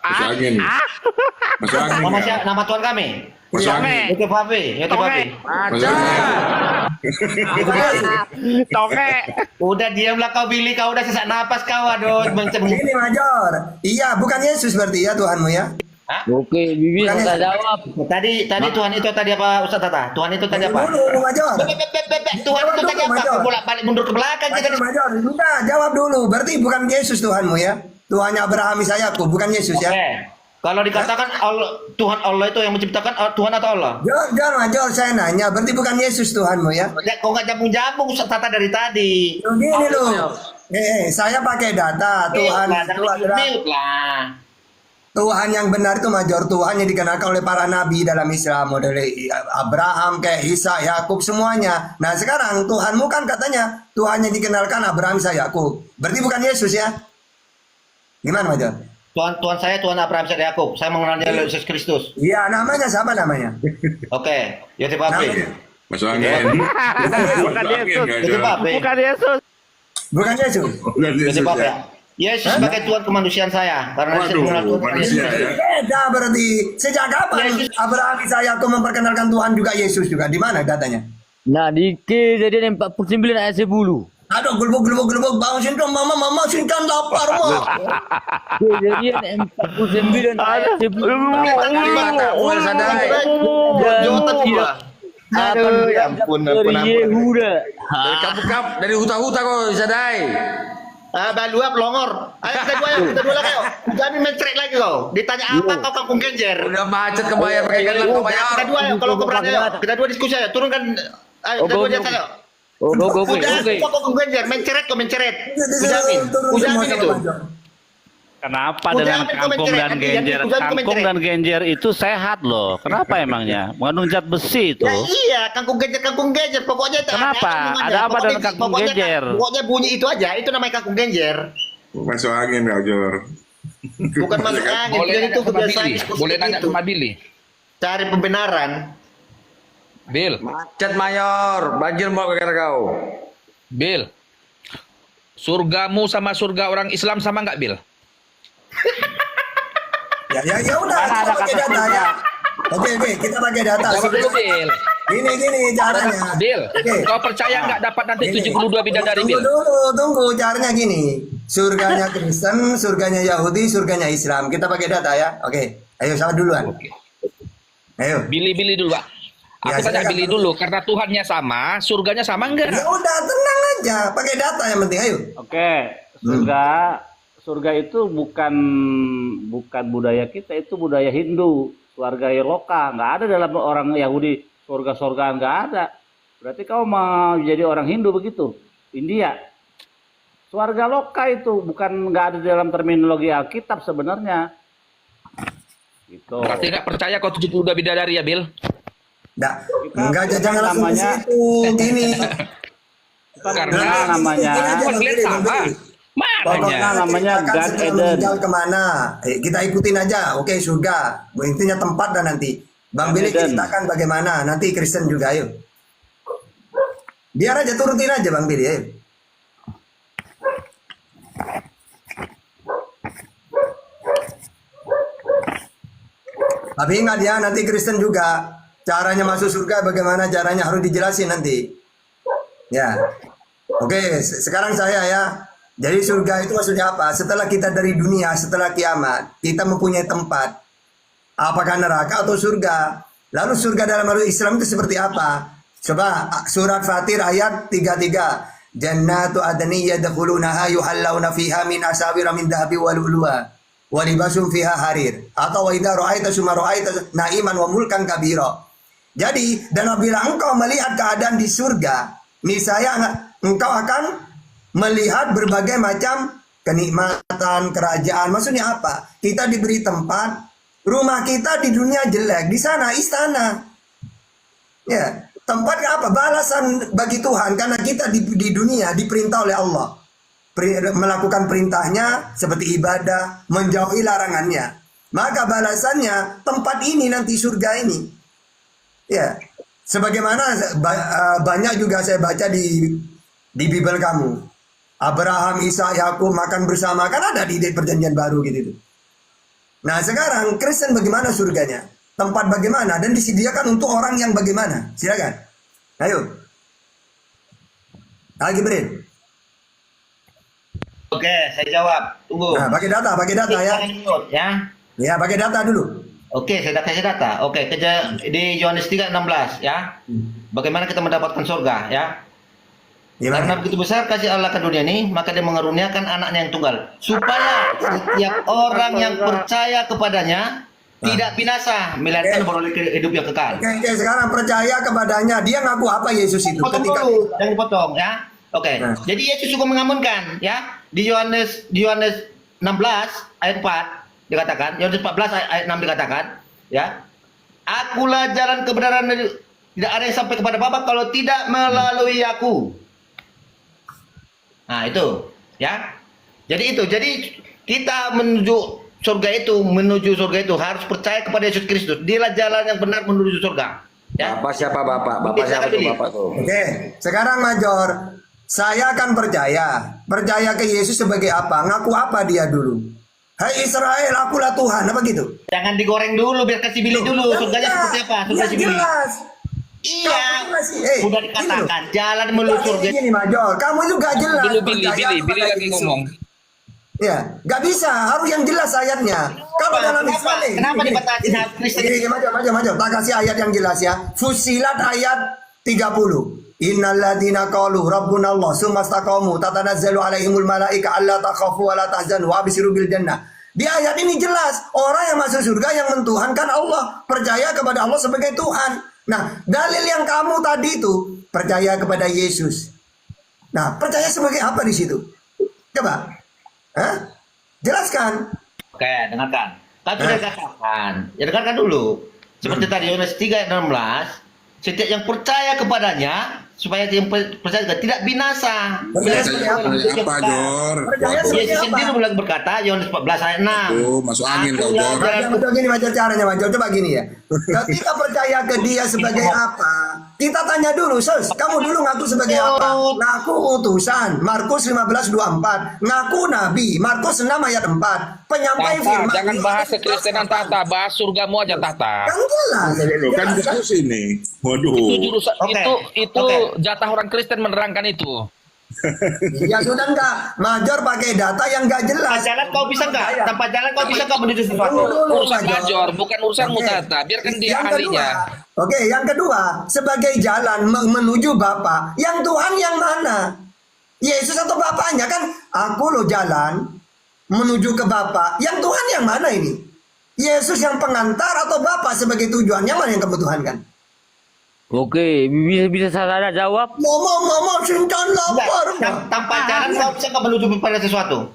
Masuk angin. Masuk angin. Nama Tuhan kami. Masuk angin. Itu Papi. Masuk angin. Toke. Udah diamlah kau Billy, kau udah sesak napas kau, aduh. Ini Major. Iya, bukan Yesus berarti ya Tuhanmu ya? Oke, Bibi Bukan sudah Yesus. jawab. Tadi Tuhan itu tadi apa Ustaz Tata? Tuhan itu tadi apa? Dulu Major. Tuhan itu tadi apa? Kau bolak-balik mundur ke belakang Major, kita. Major. Enggak, jawab dulu. Berarti bukan Yesus Tuhanmu ya? Tuhannya Abraham, Ishak, Yakub, bukan Yesus ya? Oke. Kalau dikatakan Allah, Tuhan Allah itu yang menciptakan Tuhan atau Allah? Jor, Major, saya nanya. Berarti bukan Yesus Tuhanmu ya? Kok nggak jambung-jambung Ustaz Tata dari tadi? Gini loh. Saya pakai data. Tuhan itu adalah Mute lah. Tuhan yang benar itu Major, Tuhan yang dikenalkan oleh para nabi dalam Islam, dari Abraham, kayak Ishak, Yakub, semuanya. Nah sekarang Tuhanmu kan katanya Tuhan yang dikenalkan Abraham, Ishak, Yakub. Berarti bukan Yesus ya? Gimana Major? Tuhan saya Tuhan Abraham Ishak Yakub. Saya mengenal dia Yesus Kristus. Iya, namanya siapa namanya? Oke, Yoti Papi. Namanya? Masuk angin. Bukan Yesus. Yoti Papi. Bukan Yesus. Bukan Yesus. Bukan Yoti Yesus Papi. ya. Yesus sebagai Tuhan kemanusiaan saya. Karena saya mengenal Waduh, Tuhan. manusia ya. Beda berarti. Sejak kapan Yesus. Abraham, Ishak, Yakub memperkenalkan Tuhan juga Yesus juga? Di mana datanya? Nah, di Kejadian 49 ayat 10. Aduh, gelubuk, bangun sindrom, mama, sinkan lapar, ma. Kejadian 49 ayat 10. Jawatan gua. Aduh, ya ampun. Dari Yehuda. Dari kampung dari huta-huta kau sadai. Balua pelongor. Ayo kita dua lagi yuk. Jangan mencret lagi kau. Ditanya apa kau kampung Genjer. Udah macet kebayar pakai galan kau bayar. Kita dua yuk kalau kau berani yuk. Kita dua diskusi ayo. Turunkan. Ayo kita dua di atas yuk. Udah, kau kampung Genjer. Mencret kau mencret. Ujamin. Ujamin itu. Kenapa Udah, dengan ambil kangkung komentar, dan nanti genjer? jangan Kangkung komentar. dan genjer itu sehat loh. Kenapa emangnya? Mengandung zat besi itu. Ya iya, kangkung genjer. Pokoknya tak Kenapa? ada Ada apa Pokoknya- dengan kangkung pokoknya- genjer? Pokoknya bunyi itu aja. Itu namanya kangkung genjer. Masuk angin kau Jor. Bukan masuk angin. Boleh Itu nanya sama kebiasaan Billy. diskusi Boleh nanya itu. sama Billy. Cari pembenaran. Bill. Macet mayor, banjir mau kata kau. Bill. Surgamu sama surga orang Islam sama nggak Bill? Ya udah, kita pakai data ya. Oke, kita pakai data. Jawab dulu Bill. Gini caranya. Bill, Oke. kau percaya nggak dapat nanti Gini. 72 bidadari Bill? Tunggu, caranya gini. Surganya Kristen, surganya Yahudi, surganya Islam. Kita pakai data ya. Oke. Ayo sama duluan. Oke. Ayo. Billy dulu Pak. Ya, Aku tanya silakan. Billy dulu karena Tuhannya sama, surganya sama enggak? Ya udah, tenang aja. Pakai data yang penting. Ayo. Oke, surga itu bukan budaya kita, itu budaya Hindu, keluarga loka. Nggak ada dalam orang Yahudi surga-surgaan, nggak ada. Berarti kau mau jadi orang Hindu begitu? India. Surga loka itu nggak ada dalam terminologi Alkitab sebenarnya. Gitu. Berarti nggak percaya kau 72 bidadari ya Bill? Enggak, jangan langsung ke namanya- situ. Gini. Karena namanya Tuhan kalian sama. Pokoknya Makanya. namanya kita akan God setelah Eden. meninggal kemana? Kita ikutin aja. Oke, surga. Intinya tempat dan nanti. Bang Billy Eden. ceritakan bagaimana. Nanti Kristen juga, ayo. Biar aja, turutin aja Bang Billy, ayo. Tapi ingat ya, nanti Kristen juga. Caranya masuk surga bagaimana caranya harus dijelasin nanti. Ya. Oke, sekarang saya ya. Jadi surga itu maksudnya apa? Setelah kita dari dunia, setelah kiamat, kita mempunyai tempat. Apakah neraka atau surga? Lalu surga dalam arti Islam itu seperti apa? Coba surat Fatir ayat 33. Jannatu adni yadkhulunaha yuhallawna fiha min asawira min dhahabi wa lu'lu'a wa libasum fiha harir. Atau wa idza ra'aita summa ra'aita na'iman wa mulkan kabira. Jadi, dan apabila engkau melihat keadaan di surga, niscaya engkau akan melihat berbagai macam kenikmatan, kerajaan. Maksudnya apa? Kita diberi tempat, rumah kita di dunia jelek, di sana istana. Ya, tempat apa? Balasan bagi Tuhan karena kita di dunia diperintah oleh Allah. Melakukan perintahnya seperti ibadah, menjauhi larangannya. Maka balasannya tempat ini nanti surga ini. Ya, sebagaimana banyak juga saya baca di Bible kamu. Abraham, Ishak, Yakub makan bersama, kan ada di perjanjian baru gitu. Nah sekarang Kristen bagaimana surganya? Tempat bagaimana? Dan disediakan untuk orang yang bagaimana? Silakan. Ayo. Lagi Brin. Oke, saya jawab. Tunggu. Nah, pakai data ya. Ya. Ya, pakai data dulu. Oke, saya kasih data. Oke, di Yohanes 3:16 ya. Bagaimana kita mendapatkan surga ya? Karena Gimana? begitu besar kasih Allah ke dunia ini, maka dia mengaruniakan anaknya yang tunggal. Supaya setiap orang yang percaya kepadanya tidak binasa, melainkan beroleh hidup yang kekal. Oke, sekarang percaya kepadanya. Dia ngaku apa Yesus itu? Potong Ketika dulu, jangan dipotong ya. Oke, Nah. jadi Yesus juga mengamunkan ya. Di Yohanes 16 ayat 4 dikatakan, Yohanes 14 ayat 6 dikatakan, ya. Akulah jalan kebenaran, tidak ada yang sampai kepada Bapa kalau tidak melalui aku. Nah, itu, ya. Jadi kita menuju surga itu harus percaya kepada Yesus Kristus. Dialah jalan yang benar menuju surga. Ya. Bapak siapa Bapak? Bapak siapa tuh Bapak tuh? Oke, sekarang Major, saya akan percaya ke Yesus sebagai apa? Ngaku apa dia dulu? Hai Israel, akulah Tuhan, apa gitu? Jangan digoreng dulu, biar kasih Billy dulu. Surganya seperti apa? Surga si Billy. Jelas. Iya, Kamu sudah dikatakan jalan menuju surga. Gini Major, kamu juga jelas. Dulu percaya Billy kepada lagi Yesus. ngomong. Ya, nggak bisa, harus yang jelas ayatnya. Kalau dalam Islam nih, Kenapa gini, dibatasi gini, hak Kristen? gini, maju. Tak kasih ayat yang jelas ya. Fusilat ayat 30. Innalladzina qalu rabbuna Allah tsumma istaqamu tatanazzalu alaihimul malaika alla takhafu wa la tahzanu wa abshiru bil jannah. Di ayat ini jelas orang yang masuk surga yang mentuhankan Allah, percaya kepada Allah sebagai Tuhan. Nah, dalil yang kamu tadi itu percaya kepada Yesus. Nah, percaya sebagai apa di situ? Coba. Hah? Jelaskan. Oke, dengarkan. Kan sudah dikatakan. Ya dengarkan dulu. Seperti tadi Yohanes 3 ayat 16, setiap yang percaya kepadanya supaya yang percaya tidak binasa. Percaya sebagai apa? Apa, Jor? Percaya sebagai Yesus apa? sendiri bilang berkata, Yohanes 14 ayat 6. Tuh, masuk angin kau, Akulah Jor. jalan Betul gini Major caranya Major, coba gini ya. Ketika percaya ke dia sebagai apa? Kita tanya dulu, Sus, kamu dulu ngaku sebagai apa? Ngaku utusan, Markus 15:24. Ngaku nabi, Markus 6 ayat 4. Penyampai Tata, firman. jangan bahas kekristenan Tata, bahas surgamu aja Tata. Kan jelas. Loh, kan diskusi nih. Waduh. Itu jurusan Oke. itu Oke. jatah orang Kristen menerangkan itu. Ya sudah enggak, Major pakai data yang enggak Tanpa jelas. jalan kau bisa enggak? Tanpa jalan kau bisa enggak menuju sesuatu? Dulu, Urusan Major. Major, bukan urusanmu Oke. Tata. Biarkan dia Yang ahlinya. kedua, oke, yang kedua, sebagai jalan menuju Bapa, yang Tuhan yang mana? Yesus atau Bapaknya kan? Aku loh jalan menuju ke Bapa. Yang Tuhan yang mana ini? Yesus yang pengantar atau Bapa sebagai tujuan? Yang mana yang kamu tuhankan? Oke, bisa saya jawab? Mama, sincan lapar. Tanpa jalan kau bisa enggak menuju kepada sesuatu?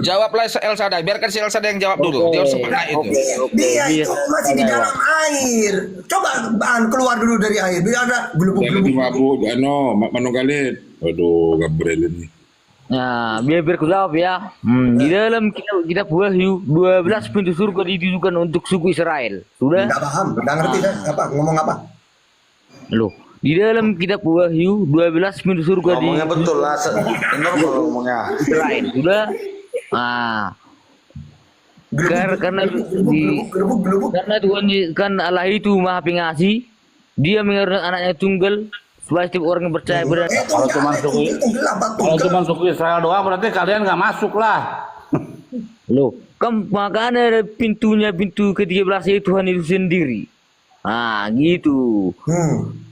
Jawablah Elsa, biarkan si Elsa yang jawab dulu. Dia harus sepakat itu. Dia itu masih di dalam air. Coba keluar dulu dari air. Biar ada Jangan gelubuk-gelubuk. dimabuk, ano, manu kalit. Waduh, Gabriel ini. Nah, biar ku jawab ya. Di dalam kitab Wahyu 12 pintu surga ditujukan untuk suku Israel. Sudah? Enggak paham, enggak ngerti saya apa ngomong apa. Loh, di dalam kitab Wahyu 12 pintu surga Ngomongnya betul lah. Benar kalau ngomongnya. Israel. Sudah? Nah, karena Gelubuk. karena Tuhan kan Allah itu Maha Pengasih, Dia mengaruniakan anaknya tunggal supaya setiap orang yang percaya pada Kalau cuma suku Israel doang berarti kalian nggak masuk lah. Loh, makanya ada pintunya, pintu ke-13 itu Tuhan itu sendiri. Nah, gitu.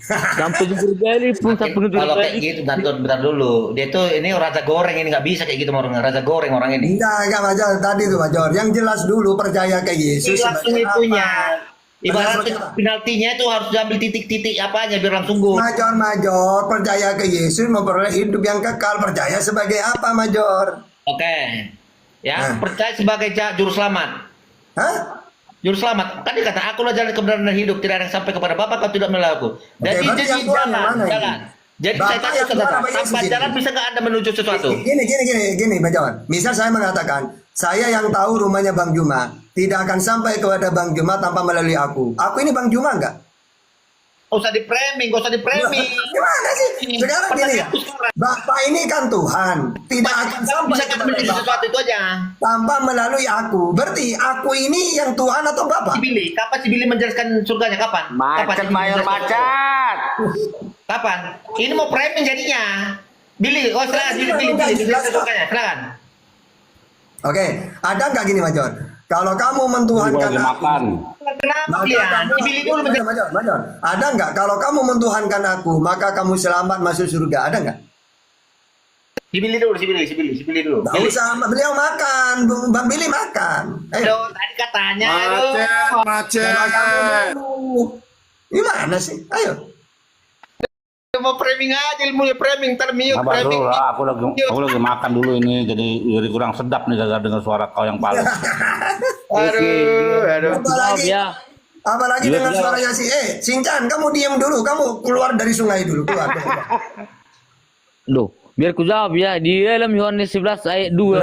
Sampai bergali pun sampai Kalau kayak gitu, bentar dulu. Dia tuh ini raja goreng ini nggak bisa kayak gitu orang raja goreng orang ini. Enggak Major, tadi tuh Major. Yang jelas dulu percaya ke Yesus Langsung sebagai itunya. apa? Ibarat Sebagai apa? penaltinya itu harus diambil titik-titik apanya biar langsung gol. Major, percaya ke Yesus memperoleh hidup yang kekal. Percaya sebagai apa Major? Oke. Ya, percaya sebagai juru selamat. Hah? Juru selamat. Kan dikata akulah jalan kebenaran dan hidup, tidak ada yang sampai kepada Bapa kalau tidak melalui aku. Jadi berarti yang Tuhan yang mana ini? jalan. Jadi Bapak saya tanya yang Tuhan saudara, apa Yesus tanpa ini? jalan bisa nggak Anda menuju sesuatu? Gini Major. Misal saya mengatakan, saya yang tahu rumahnya Bang Juma tidak akan sampai kepada Bang Juma tanpa melalui aku. Aku ini Bang Juma enggak? usah di framing, gak usah di framing. Gimana sih? Sekarang gini ya, Bapak ini kan Tuhan, tidak akan sampai Bisa kan menjadi sesuatu itu aja. tanpa melalui aku. Berarti aku ini yang Tuhan atau Bapak? Sibili, kapan Sibili menjelaskan surganya? Kapan? Kapan Macet Sibili mayor menjelaskan macet. Kapan? Ini mau framing jadinya. Billy, oh silakan Billy, jelaskan surganya, silakan. Oke, ada nggak gini Major? Kalau kamu mentuhankan Gua lagi aku, makan. Kenapa kalian? Billy dulu menjelaskan. Major, ada nggak? Kalau kamu mentuhankan aku, maka kamu selamat masuk surga. Ada nggak? Sibili dulu. Nggak usah, beliau makan, Bang Billy makan. Aduh, tadi katanya. Macet. Gimana sih? Ayo. Mau framing aja ilmunya framing, ntar mute Sabar framing. dulu lah, aku lagi makan dulu ini, jadi kurang sedap nih gara-gara dengar suara kau yang paling. Aduh. Apalagi, Ya. apalagi Iya, dengan iya. suaranya si Shinchan, kamu diam dulu, kamu keluar dari sungai dulu, keluar. Loh, biar ku jawab ya. Di dalam Yohanes 11 ayat 2.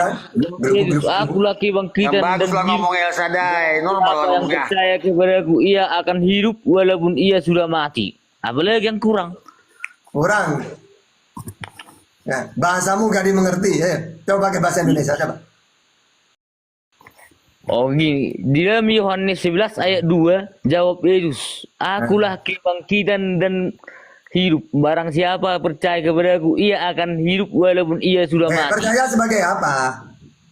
Yesus, aku laki bangkitan Yang dan bagus lah hidup. ngomong El Sadai, normal Siapa lah yang ngomongnya. percaya kepadaku, ia akan hidup walaupun ia sudah mati. Apalagi yang kurang. Kurang. Ya, bahasamu gak dimengerti. Coba pakai bahasa Indonesia, coba. Oh gini, di dalam Yohanes 11 ayat 2, jawab Yesus, akulah kebangkitan dan hidup. Barang siapa percaya kepadaku, ia akan hidup walaupun ia sudah mati. Percaya sebagai apa?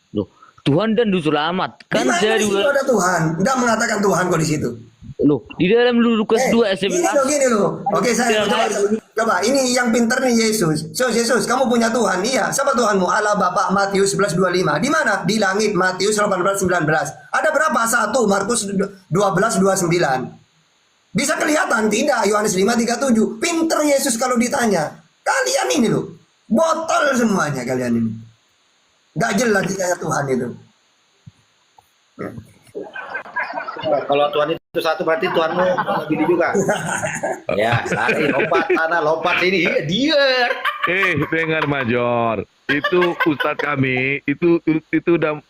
Loh, Tuhan dan Juru Selamat. Di Kan mana saya di situ juga, ada Tuhan? Enggak mengatakan Tuhan kok di situ. loh, di dalam Lukas 2 ayat Gini 11. loh, gini loh. Oke, saya coba. Ini yang pinter nih Yesus. So, Yesus, kamu punya Tuhan. Iya, siapa Tuhanmu? Allah Bapa, Matius 11:25. Di mana? Di langit, Matius 18:19. Ada berapa? 1, Markus 12:29. Bisa kelihatan? Tidak, Yohanes 5:37. Pinter Yesus kalau ditanya. Kalian ini loh, botol semuanya kalian ini. Gak jelas ditanya Tuhan itu. Kalau Tuhan itu satu berarti Tuhanmu Billy juga. Ya, lari lompat tanah, lompat ini. Dia. Dengar Major, itu Ustadz kami itu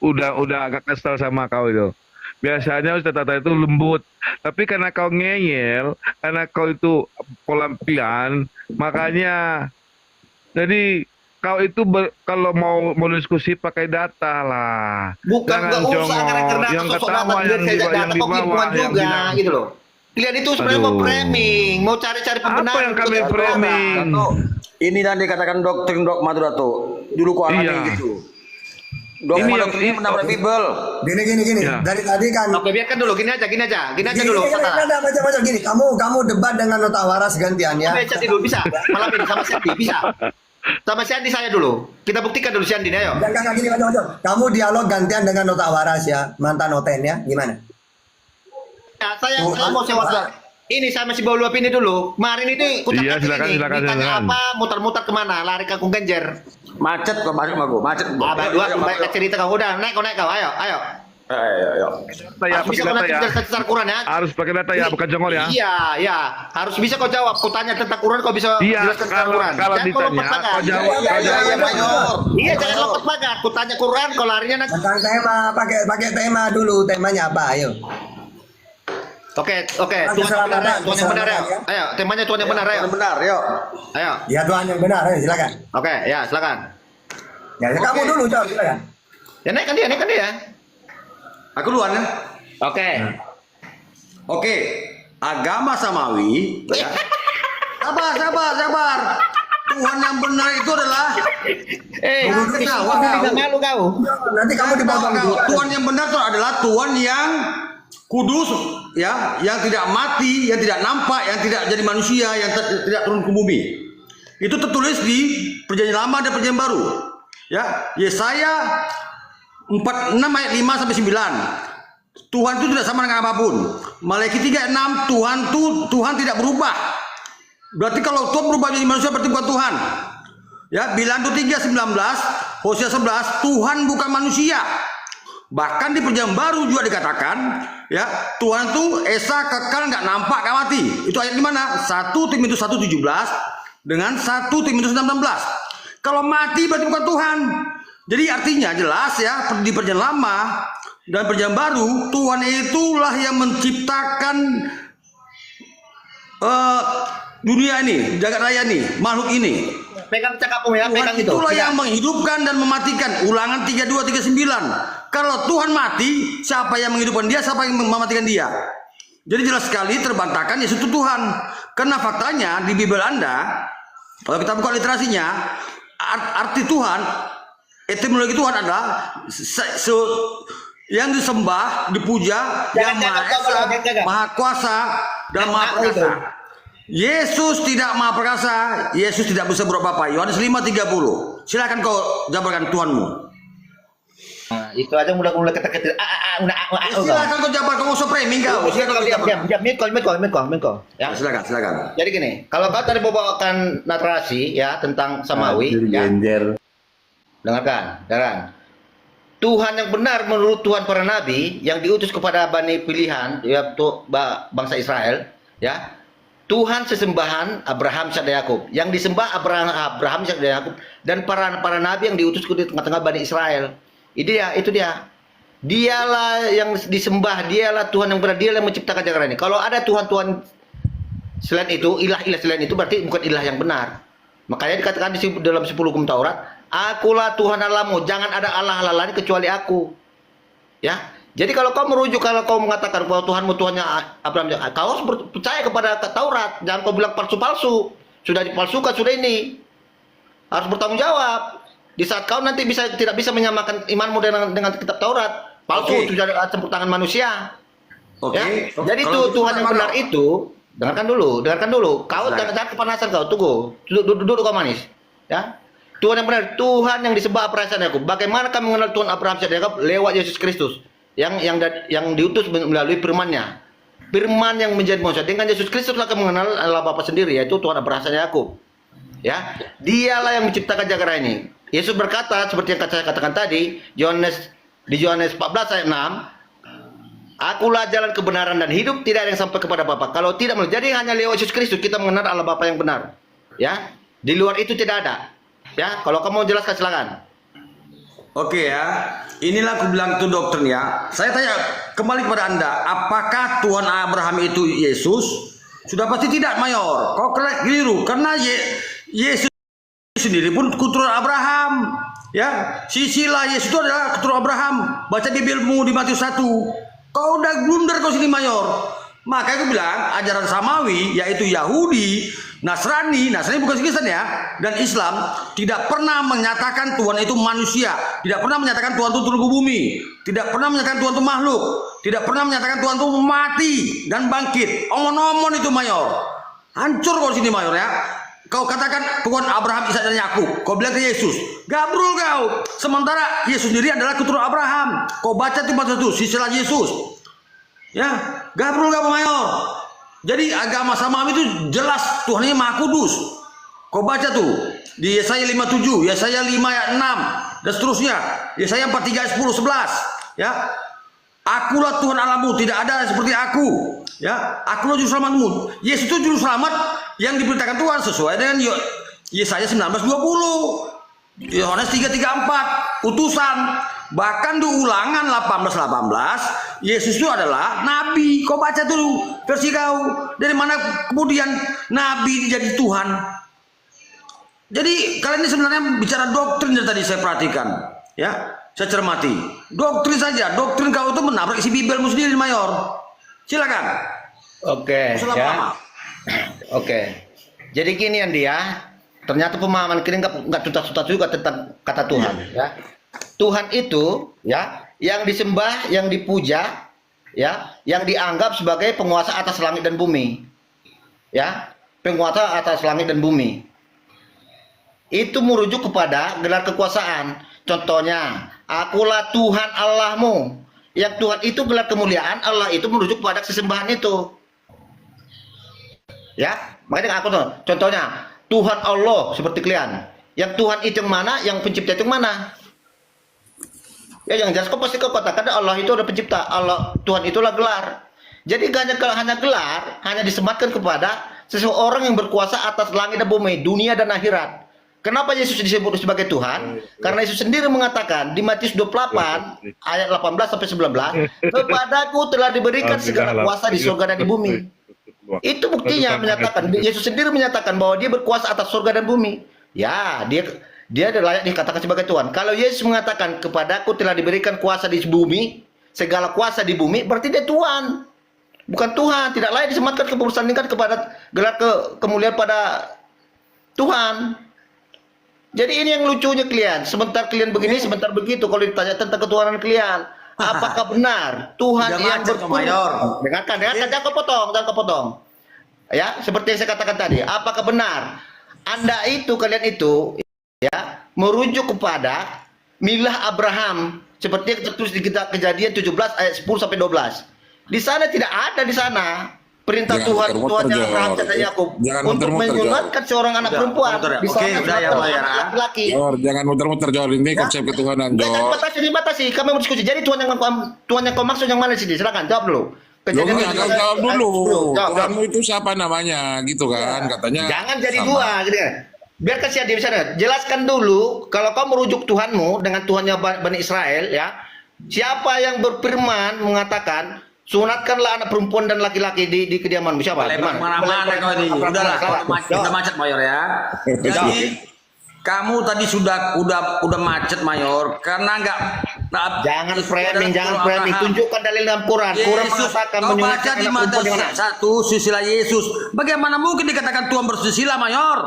udah agak kesel sama kau itu. Biasanya Ustadz Tata itu lembut, tapi karena kau ngeyel, karena kau itu pelampian, makanya jadi kau itu kalau mau diskusi pakai data lah. Bukan Jangan nggak usah jongok. karena Yang sosok ketawa data, yang biar saya di data kok bawah hubungan yang juga bilang. gitu loh. Kalian itu sebenarnya mau Aduh. framing, mau cari-cari pembenaran. Apa yang kami untuk framing? Dato, ini yang dikatakan doktrin dogma tuh Dato. Dulu kok aneh Iya. gitu. Dogma Ini yang- doktrinnya menabrak Bible. Gini. Ya. Dari tadi kan. Oke, biarkan dulu, gini aja dulu. Macam-macam gini. Kamu debat dengan Nota Waras gantian ya. Sandy dulu bisa, malam ini sama Sandy bisa. Sama Sandy saya dulu. Kita buktikan dulu Sandy, ayo. Jangan gini macam-macam. Kamu dialog gantian dengan Nota Waras ya, mantan Oten ya. Gimana? Ya, saya mau sewa. Ini saya masih bawa luap ini dulu. Kemarin itu Iya, silakan, ini. silakan, Ditanya silakan. apa, muter-muter kemana, lari ke Kung Genjer. Macet kok, macet Mago, macet. Abah dua, baik cerita kau. Udah, naik kau, ayo. Ayo. Data ya, Harus bisa pakai kau data nanti ya. tentang Quran ya. Harus pakai data ya, bukan jongol ya. Iya. Harus bisa kau jawab. Kau tanya tentang Quran, kau bisa Iya, jelaskan tentang Quran. kalau Jangan kau lompat ditanya, pagar. kau jawab, Iya, kau jawab. Mayor. Iya, jangan lompat pagar. Kau tanya Quran, kau larinya nanti. Tentang tema, pakai tema dulu. Temanya apa? Ayo. Oke. Tuhan yang benar, Tuhan yang benar, ayo. Ayo, temanya Tuhan yang benar, ayo. Benar, yuk. Ayo. Ya Tuhan yang benar. Ayo silakan. Oke, ya silakan. Ya, kamu dulu jawab silakan. Ya naikkan dia. Aku duluan ya. Oke. Oke, agama samawi. Ya. Sabar. Tuhan yang benar itu adalah Nggak malu kau. Nanti kamu dipotong dulu. Tuhan yang benar itu adalah Tuhan yang kudus, ya, yang tidak mati, yang tidak nampak, yang tidak jadi manusia, yang tidak turun ke bumi. Itu tertulis di Perjanjian Lama dan Perjanjian Baru. Ya, Yesaya 46 ayat 5 sampai 9. Tuhan itu tidak sama dengan apapun. Malaikat 3:6 Tuhan tidak berubah. Berarti kalau Tuhan berubah menjadi manusia berarti bukan Tuhan. Ya, Bilantu 3:19, Hosea 11, Tuhan bukan manusia. Bahkan di Perjanjian Baru juga dikatakan, ya, Tuhan itu esa, kekal, nggak nampak, nggak mati. Itu ayat di mana? 1 Timotius 1:17 dengan 1 Timotius 6:16. Kalau mati berarti bukan Tuhan. Jadi artinya jelas ya, di Perjanjian Lama dan Perjanjian Baru, Tuhan itulah yang menciptakan dunia ini, jagat raya ini, makhluk ini. Pegang cakapmu ya, Tuhan pegang itu. itulah Pegang. yang menghidupkan dan mematikan. Ulangan 32:39. Kalau Tuhan mati, siapa yang menghidupkan dia, siapa yang mematikan dia? Jadi jelas sekali terbantahkan Yesus itu Tuhan. Karena faktanya di Bible Anda, kalau kita buka literasinya, arti Tuhan, etimologi Tuhan adalah yang disembah, dipuja, yang Maha Esa, Maha Kuasa, dan Maha Perkasa. Yesus tidak Maha Perkasa, Yesus tidak bisa berubah apa. Yohanes 5:30. Silakan kau jabarkan Tuhanmu. Nah, itu aja mulai ketek-ketek. Silakan kau jabarkan, kau framing kau. Diam. Ya. Silakan. Jadi gini, kalau kau tadi membawakan narasi ya tentang Samawi, ya. Dengarkan. Tuhan yang benar menurut Tuhan para nabi yang diutus kepada Bani pilihan, ya bangsa Israel, ya. Tuhan sesembahan Abraham, Ishak dan Yakub. Yang disembah Abraham, Ishak dan Yakub dan para nabi yang diutus ke tengah-tengah Bani Israel. Itu dia. Dialah yang disembah, dialah Tuhan yang benar, dialah yang menciptakan jagat ini. Kalau ada Tuhan-Tuhan selain itu, ilah-ilah selain itu berarti bukan ilah yang benar. Makanya dikatakan di dalam 10 hukum Taurat, akulah Tuhan Allahmu, jangan ada Allah lain kecuali aku. Ya. Jadi kalau kau merujuk, kalau kau mengatakan bahwa Tuhanmu Tuhannya Abraham, kau harus percaya kepada Taurat. Jangan kau bilang palsu-palsu. Sudah dipalsukan, sudah ini. Harus bertanggung jawab. Di saat kau nanti tidak bisa menyamakan imanmu dengan kitab Taurat, palsu, itu sudah campur tangan manusia. Ya? Jadi Tuhan yang benar itu, dengarkan dulu. Kau jangan kepanasan kau, tunggu. Duduk kau manis. Ya. Tuhan yang benar, Tuhan yang disembah Abraham dan Yakub. Bagaimana kami mengenal Tuhan Abraham dan Yakub? Lewat Yesus Kristus. Yang diutus melalui firman-Nya. Firman yang menjadi manusia. Dengan Yesus Kristus lah kami mengenal Allah Bapa sendiri, yaitu Tuhan Abraham dan Yakub. Ya, dialah yang menciptakan jagat raya ini. Yesus berkata seperti yang saya katakan tadi, di Yohanes 14 ayat 6, akulah jalan kebenaran dan hidup, tidak ada yang sampai kepada Bapa kalau tidak melalui. Jadi hanya lewat Yesus Kristus kita mengenal Allah Bapa yang benar. Ya, di luar itu tidak ada. Ya, kalau kamu mau jelaskan silakan. Oke ya, inilah aku bilang itu doktrin ya. Saya tanya kembali kepada Anda, apakah Tuhan Abraham itu Yesus? Sudah pasti tidak, Mayor. Kau keliru, karena Yesus sendiri pun keturunan Abraham. Ya, sisilah Yesus itu adalah keturunan Abraham. Baca di Biblemu di Matius 1. Kau udah blunder kau sini, Mayor. Maka aku bilang ajaran Samawi, yaitu Yahudi, Nasrani bukan Kristen ya, dan Islam tidak pernah menyatakan Tuhan itu manusia, tidak pernah menyatakan Tuhan itu turun ke bumi, tidak pernah menyatakan Tuhan itu makhluk, tidak pernah menyatakan Tuhan itu mati dan bangkit. Omon-omon itu, Mayor. Hancur kau sini, Mayor ya. Kau katakan Tuhan Abraham, Ishak dan Yakub. Kau bilang ke Yesus, gabrul kau. Sementara Yesus sendiri adalah keturunan Abraham. Kau baca di pasal itu, sisilah Yesus. Ya, gabrul kau, Mayor. Jadi agama Samawi itu jelas Tuhan ini Maha Kudus. Kau baca tuh di Yesaya 57, Yesaya 5 ayat 6 dan seterusnya. Yesaya 43 ayat 10 11, ya. Akulah Tuhan Allahmu, tidak ada seperti aku. Ya, akulah juru selamatmu. Yesus itu juru selamat yang diberitakan Tuhan sesuai dengan Yesaya 19:20. Yohanes 3:34, utusan. Bahkan di Ulangan 18:18, Yesus itu adalah nabi. Kau baca dulu versi kau. Dari mana kemudian nabi jadi Tuhan? Jadi kalian ini sebenarnya bicara doktrin dari tadi saya perhatikan, ya, saya cermati. Doktrin saja, doktrin kau itu menabrak isi Bibelmu sendiri, Mayor. Silakan. Oke. Ya. Oke. Jadi gini Andi ya, ternyata pemahaman kini nggak tuntas-tuntas juga tentang kata Tuhan. Ya. Tuhan itu ya yang disembah, yang dipuja, ya, yang dianggap sebagai penguasa atas langit dan bumi. Ya, penguasa atas langit dan bumi. Itu merujuk kepada gelar kekuasaan. Contohnya, akulah Tuhan Allahmu. Yang Tuhan itu gelar kemuliaan, Allah itu merujuk kepada sesembahan itu. Ya, makanya aku tuh. Contohnya, Tuhan Allah seperti kalian. Yang Tuhan itu yang mana, yang pencipta itu yang mana? Ya, yang jelas kau pasti kau katakan Allah itu ada pencipta, Allah Tuhan itulah gelar. Jadi hanya gelar, hanya disematkan kepada seseorang yang berkuasa atas langit dan bumi, dunia dan akhirat. Kenapa Yesus disebut sebagai Tuhan? Karena Yesus sendiri mengatakan di Matius 28 ayat 18 sampai 19, kepadaku telah diberikan segala kuasa di surga dan di bumi. Itu buktinya menyatakan Yesus sendiri menyatakan bahwa dia berkuasa atas surga dan bumi. Ya, dia layak dikatakan sebagai Tuhan. Kalau Yesus mengatakan kepadaku telah diberikan kuasa di bumi, segala kuasa di bumi, berarti dia Tuhan. Bukan Tuhan, tidak layak disematkan kebersandingkan kepada gelar kemuliaan pada Tuhan. Jadi ini yang lucunya kalian. Sebentar kalian begini, sebentar begitu. Kalau ditanya tentang ketuhanan kalian, apakah benar Tuhan Udah yang macet, Mayor. Dengarkan, jangan kau potong. Ya, seperti yang saya katakan tadi. Apakah benar kalian itu ya merujuk kepada milah Abraham seperti yang tertulis di kitab Kejadian 17 ayat 10 sampai 12. Di sana tidak ada di sana perintah Jangan Tuhan muter-muter, yang Jor. Abraham dan Yakub Jangan untuk muter-muter, menyunatkan seorang anak perempuan. muter-muter ya. Di sana Oke, udah ya, disunatkan Mayor, anak laki-laki. Jor, jangan muter-muter Jor. Ini konsep ketuhanan Jangan Jor. dibatasi. Kami mau diskusi. Jadi Tuhan yang kau maksud yang mana sih? Silakan jawab dulu. Lo nggak akan jawab dulu. Jawab. Tuhanmu itu siapa namanya, gitu kan? Katanya. Jangan jadi sama. dua, gitu kan. Biarkan dia di sana. Jelaskan dulu kalau kau merujuk Tuhanmu dengan Tuhannya Bani Israel, ya. Siapa yang berfirman mengatakan sunatkanlah anak perempuan dan laki-laki di kediamanmu? Siapa? Lebar kemana-mana kau ini. Udahlah, udah macet Mayor ya. Jadi kamu tadi sudah macet Mayor karena Jangan framing. Tunjukkan dalil dalam Quran. Quran Yesus, mengatakan kau baca menyunatkan di anak perempuan di mana? Matius 1 sisilah Yesus. Bagaimana mungkin dikatakan Tuhan bersusila Mayor?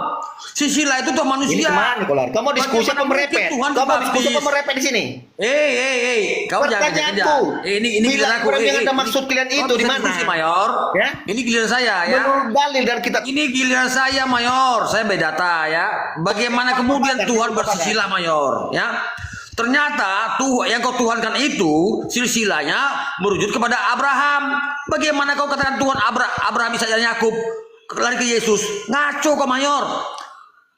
Sisila itu tuh Ini manusia. kemana, Kolar? Kamu diskusi apa Bagaimana merepet? mungkin Tuhan Kamu diskusi apa baptis? merepet di sini? Kau jangan Pertanyaanku, Ini giliran aku. Bila yang Anda maksud kalian Kau itu di bisa mana? diskusi, Mayor. Ya? Ini giliran saya ya. Menurut dalil dari kitab. Ini giliran saya Mayor, saya berdata ya. Bagaimana kemudian Tuhan bersusila Mayor, ya? Ternyata yang kau tuhankan itu silsilanya merujuk kepada Abraham. Bagaimana kau katakan Tuhan Abraham, Ishak dan Yakub lari ke Yesus? Ngaco kau Mayor.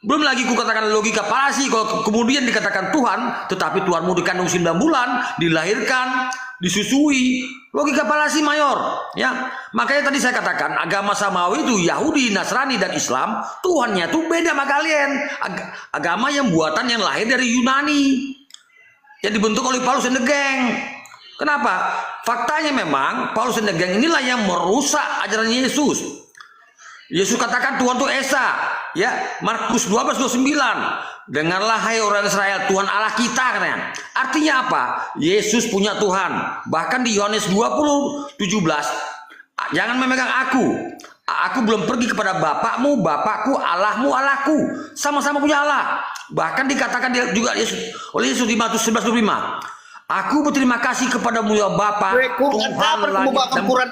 Belum lagi ku katakan logika palasi kalau kemudian dikatakan Tuhan, tetapi Tuhanmu dikandung 9 bulan, dilahirkan, disusui. Logika palasi Mayor, ya. Makanya tadi saya katakan agama samawi itu Yahudi, Nasrani dan Islam, Tuhannya tuh beda sama kalian. Agama yang buatan yang lahir dari Yunani. Yang dibentuk oleh Paulus and the Gang. Kenapa? Faktanya memang Paulus and the Gang inilah yang merusak ajaran Yesus. Yesus katakan Tuhan itu Esa, ya. Markus 12:29. Dengarlah hai orang Israel, Tuhan Allah kita katanya. Artinya apa? Yesus punya Tuhan. Bahkan di Yohanes 20:17, jangan memegang aku. Aku belum pergi kepada Bapakmu, Bapakku, Allahmu, Allahku. Sama-sama punya Allah. Bahkan dikatakan dia juga oleh Yesus di Matius 11:25. Aku berterima kasih kepadamu ya Bapa. Quran apa kamu bawa Quran?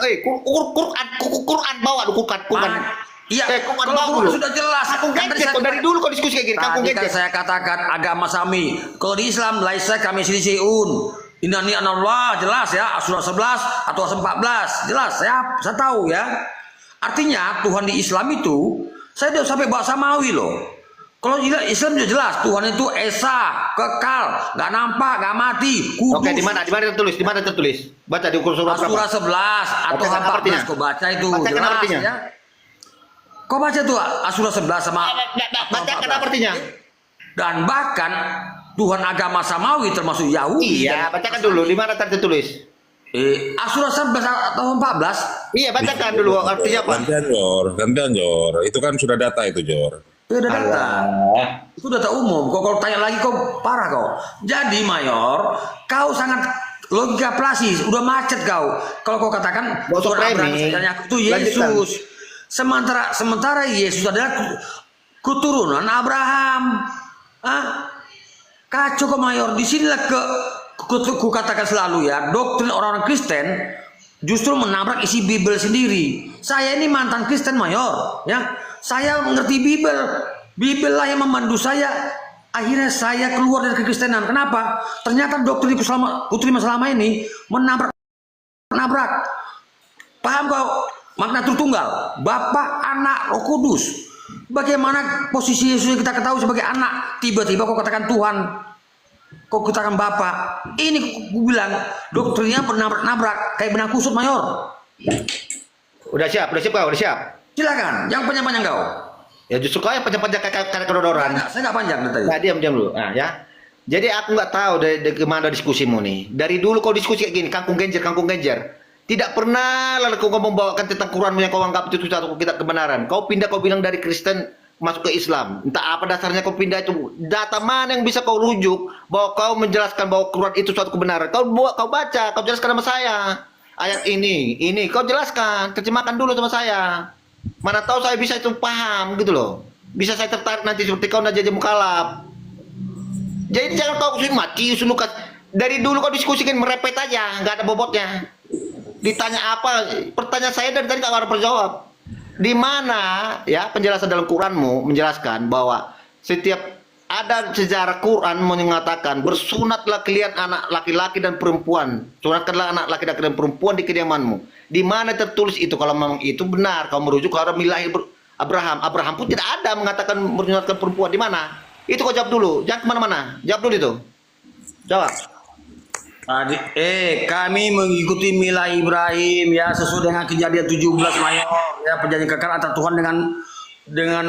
Quran bawa Quran. Iya, Quran kalau bawa Quran dulu. sudah jelas. Aku gadget dari dulu kau diskusi kayak gini. Kamu Tadi kan gadget. saya katakan agama Sami. Kalau di Islam laisa kami silisiun. Inani anallah jelas ya, surah 11 atau 14 jelas saya tahu ya. Artinya Tuhan di Islam itu saya udah sampai bahasa Samawi loh. Kalau Islam sudah jelas Tuhan itu esa, kekal, nggak nampak, nggak mati, kudus. Oke, di mana tertulis? Di mana tertulis? Baca di surah berapa? Surah 11 atau Bacakan artinya. 14 kau baca itu Bacakan jelas artinya. ya. Kau baca tuh surah 11 sama Bacakan apa artinya? dan bahkan Tuhan agama Samawi termasuk Yahudi. Iya, bacakan dulu. Di mana tertulis? Surah 11 atau 14. Iya, bacakan dulu artinya apa? Gantian Jor. Itu kan sudah data itu Jor. Itu udah data. Itu data umum. Kalau tanya lagi kau parah kau. Jadi Mayor, kau sangat logika plasis, udah macet kau. Kalau kau katakan Gak usah Tuhan Abraham framing. dan Yakub itu Yesus. Sementara Yesus adalah keturunan Abraham. Kacau kau Mayor. Di sinilah ku katakan selalu ya, doktrin orang-orang Kristen justru menabrak isi Bible sendiri. Saya ini mantan Kristen Mayor, ya. Saya mengerti Bible. Bible lah yang memandu saya. Akhirnya saya keluar dari kekristenan. Kenapa? Ternyata doktrin putri selama ini menabrak. Paham kau? Makna Tritunggal, Bapa, Anak, Roh Kudus. Bagaimana posisi Yesus yang kita ketahui sebagai anak, tiba-tiba kau katakan Tuhan, kau katakan Bapa. Ini aku bilang doktrinnya nabrak kayak benang kusut Mayor. Udah siap kau? Udah siap? Silakan, yang panjang-panjang kau. Ya justru kau yang panjang-panjang kayak kedodoran. Saya nggak panjang tadi. Nah, diam dulu. Nah, ya. Jadi aku nggak tahu dari kemana diskusimu nih. Dari dulu kau diskusi kayak gini, kangkung genjer. Tidak pernah lalu kau membawakan tentang Quranmu yang kau anggap itu satu kitab kebenaran. Kau pindah, kau bilang dari Kristen masuk ke Islam. Entah apa dasarnya kau pindah itu. Data mana yang bisa kau rujuk bahwa kau menjelaskan bahwa Quran itu suatu kebenaran? Kau baca, kau jelaskan sama saya. Ayat ini kau jelaskan, terjemahkan dulu sama saya. Mana tahu saya bisa itu paham gitu loh. Bisa saya tertarik nanti seperti kau Najah Mukalab. Jadi jangan kau mati sulukat. Dari dulu kau diskusikan merepet aja, nggak ada bobotnya. Ditanya apa? Pertanyaan saya dari tadi nggak ada terjawab. Di mana ya penjelasan dalam Quranmu menjelaskan bahwa setiap ada sejarah Quran mengatakan bersunatlah kalian anak laki-laki dan perempuan. Sunatkanlah anak laki-laki dan perempuan di kediamanmu. Di mana tertulis itu? Kalau memang itu benar, kau merujuk ke milah Abraham. Abraham pun tidak ada mengatakan menyunatkan perempuan. Di mana? Itu kau jawab dulu. Jangan kemana-mana. Jawab dulu itu. Jawab. Kami mengikuti milah Ibrahim ya sesuai dengan Kejadian 17 Mayor ya, perjanjian kekal antara Tuhan dengan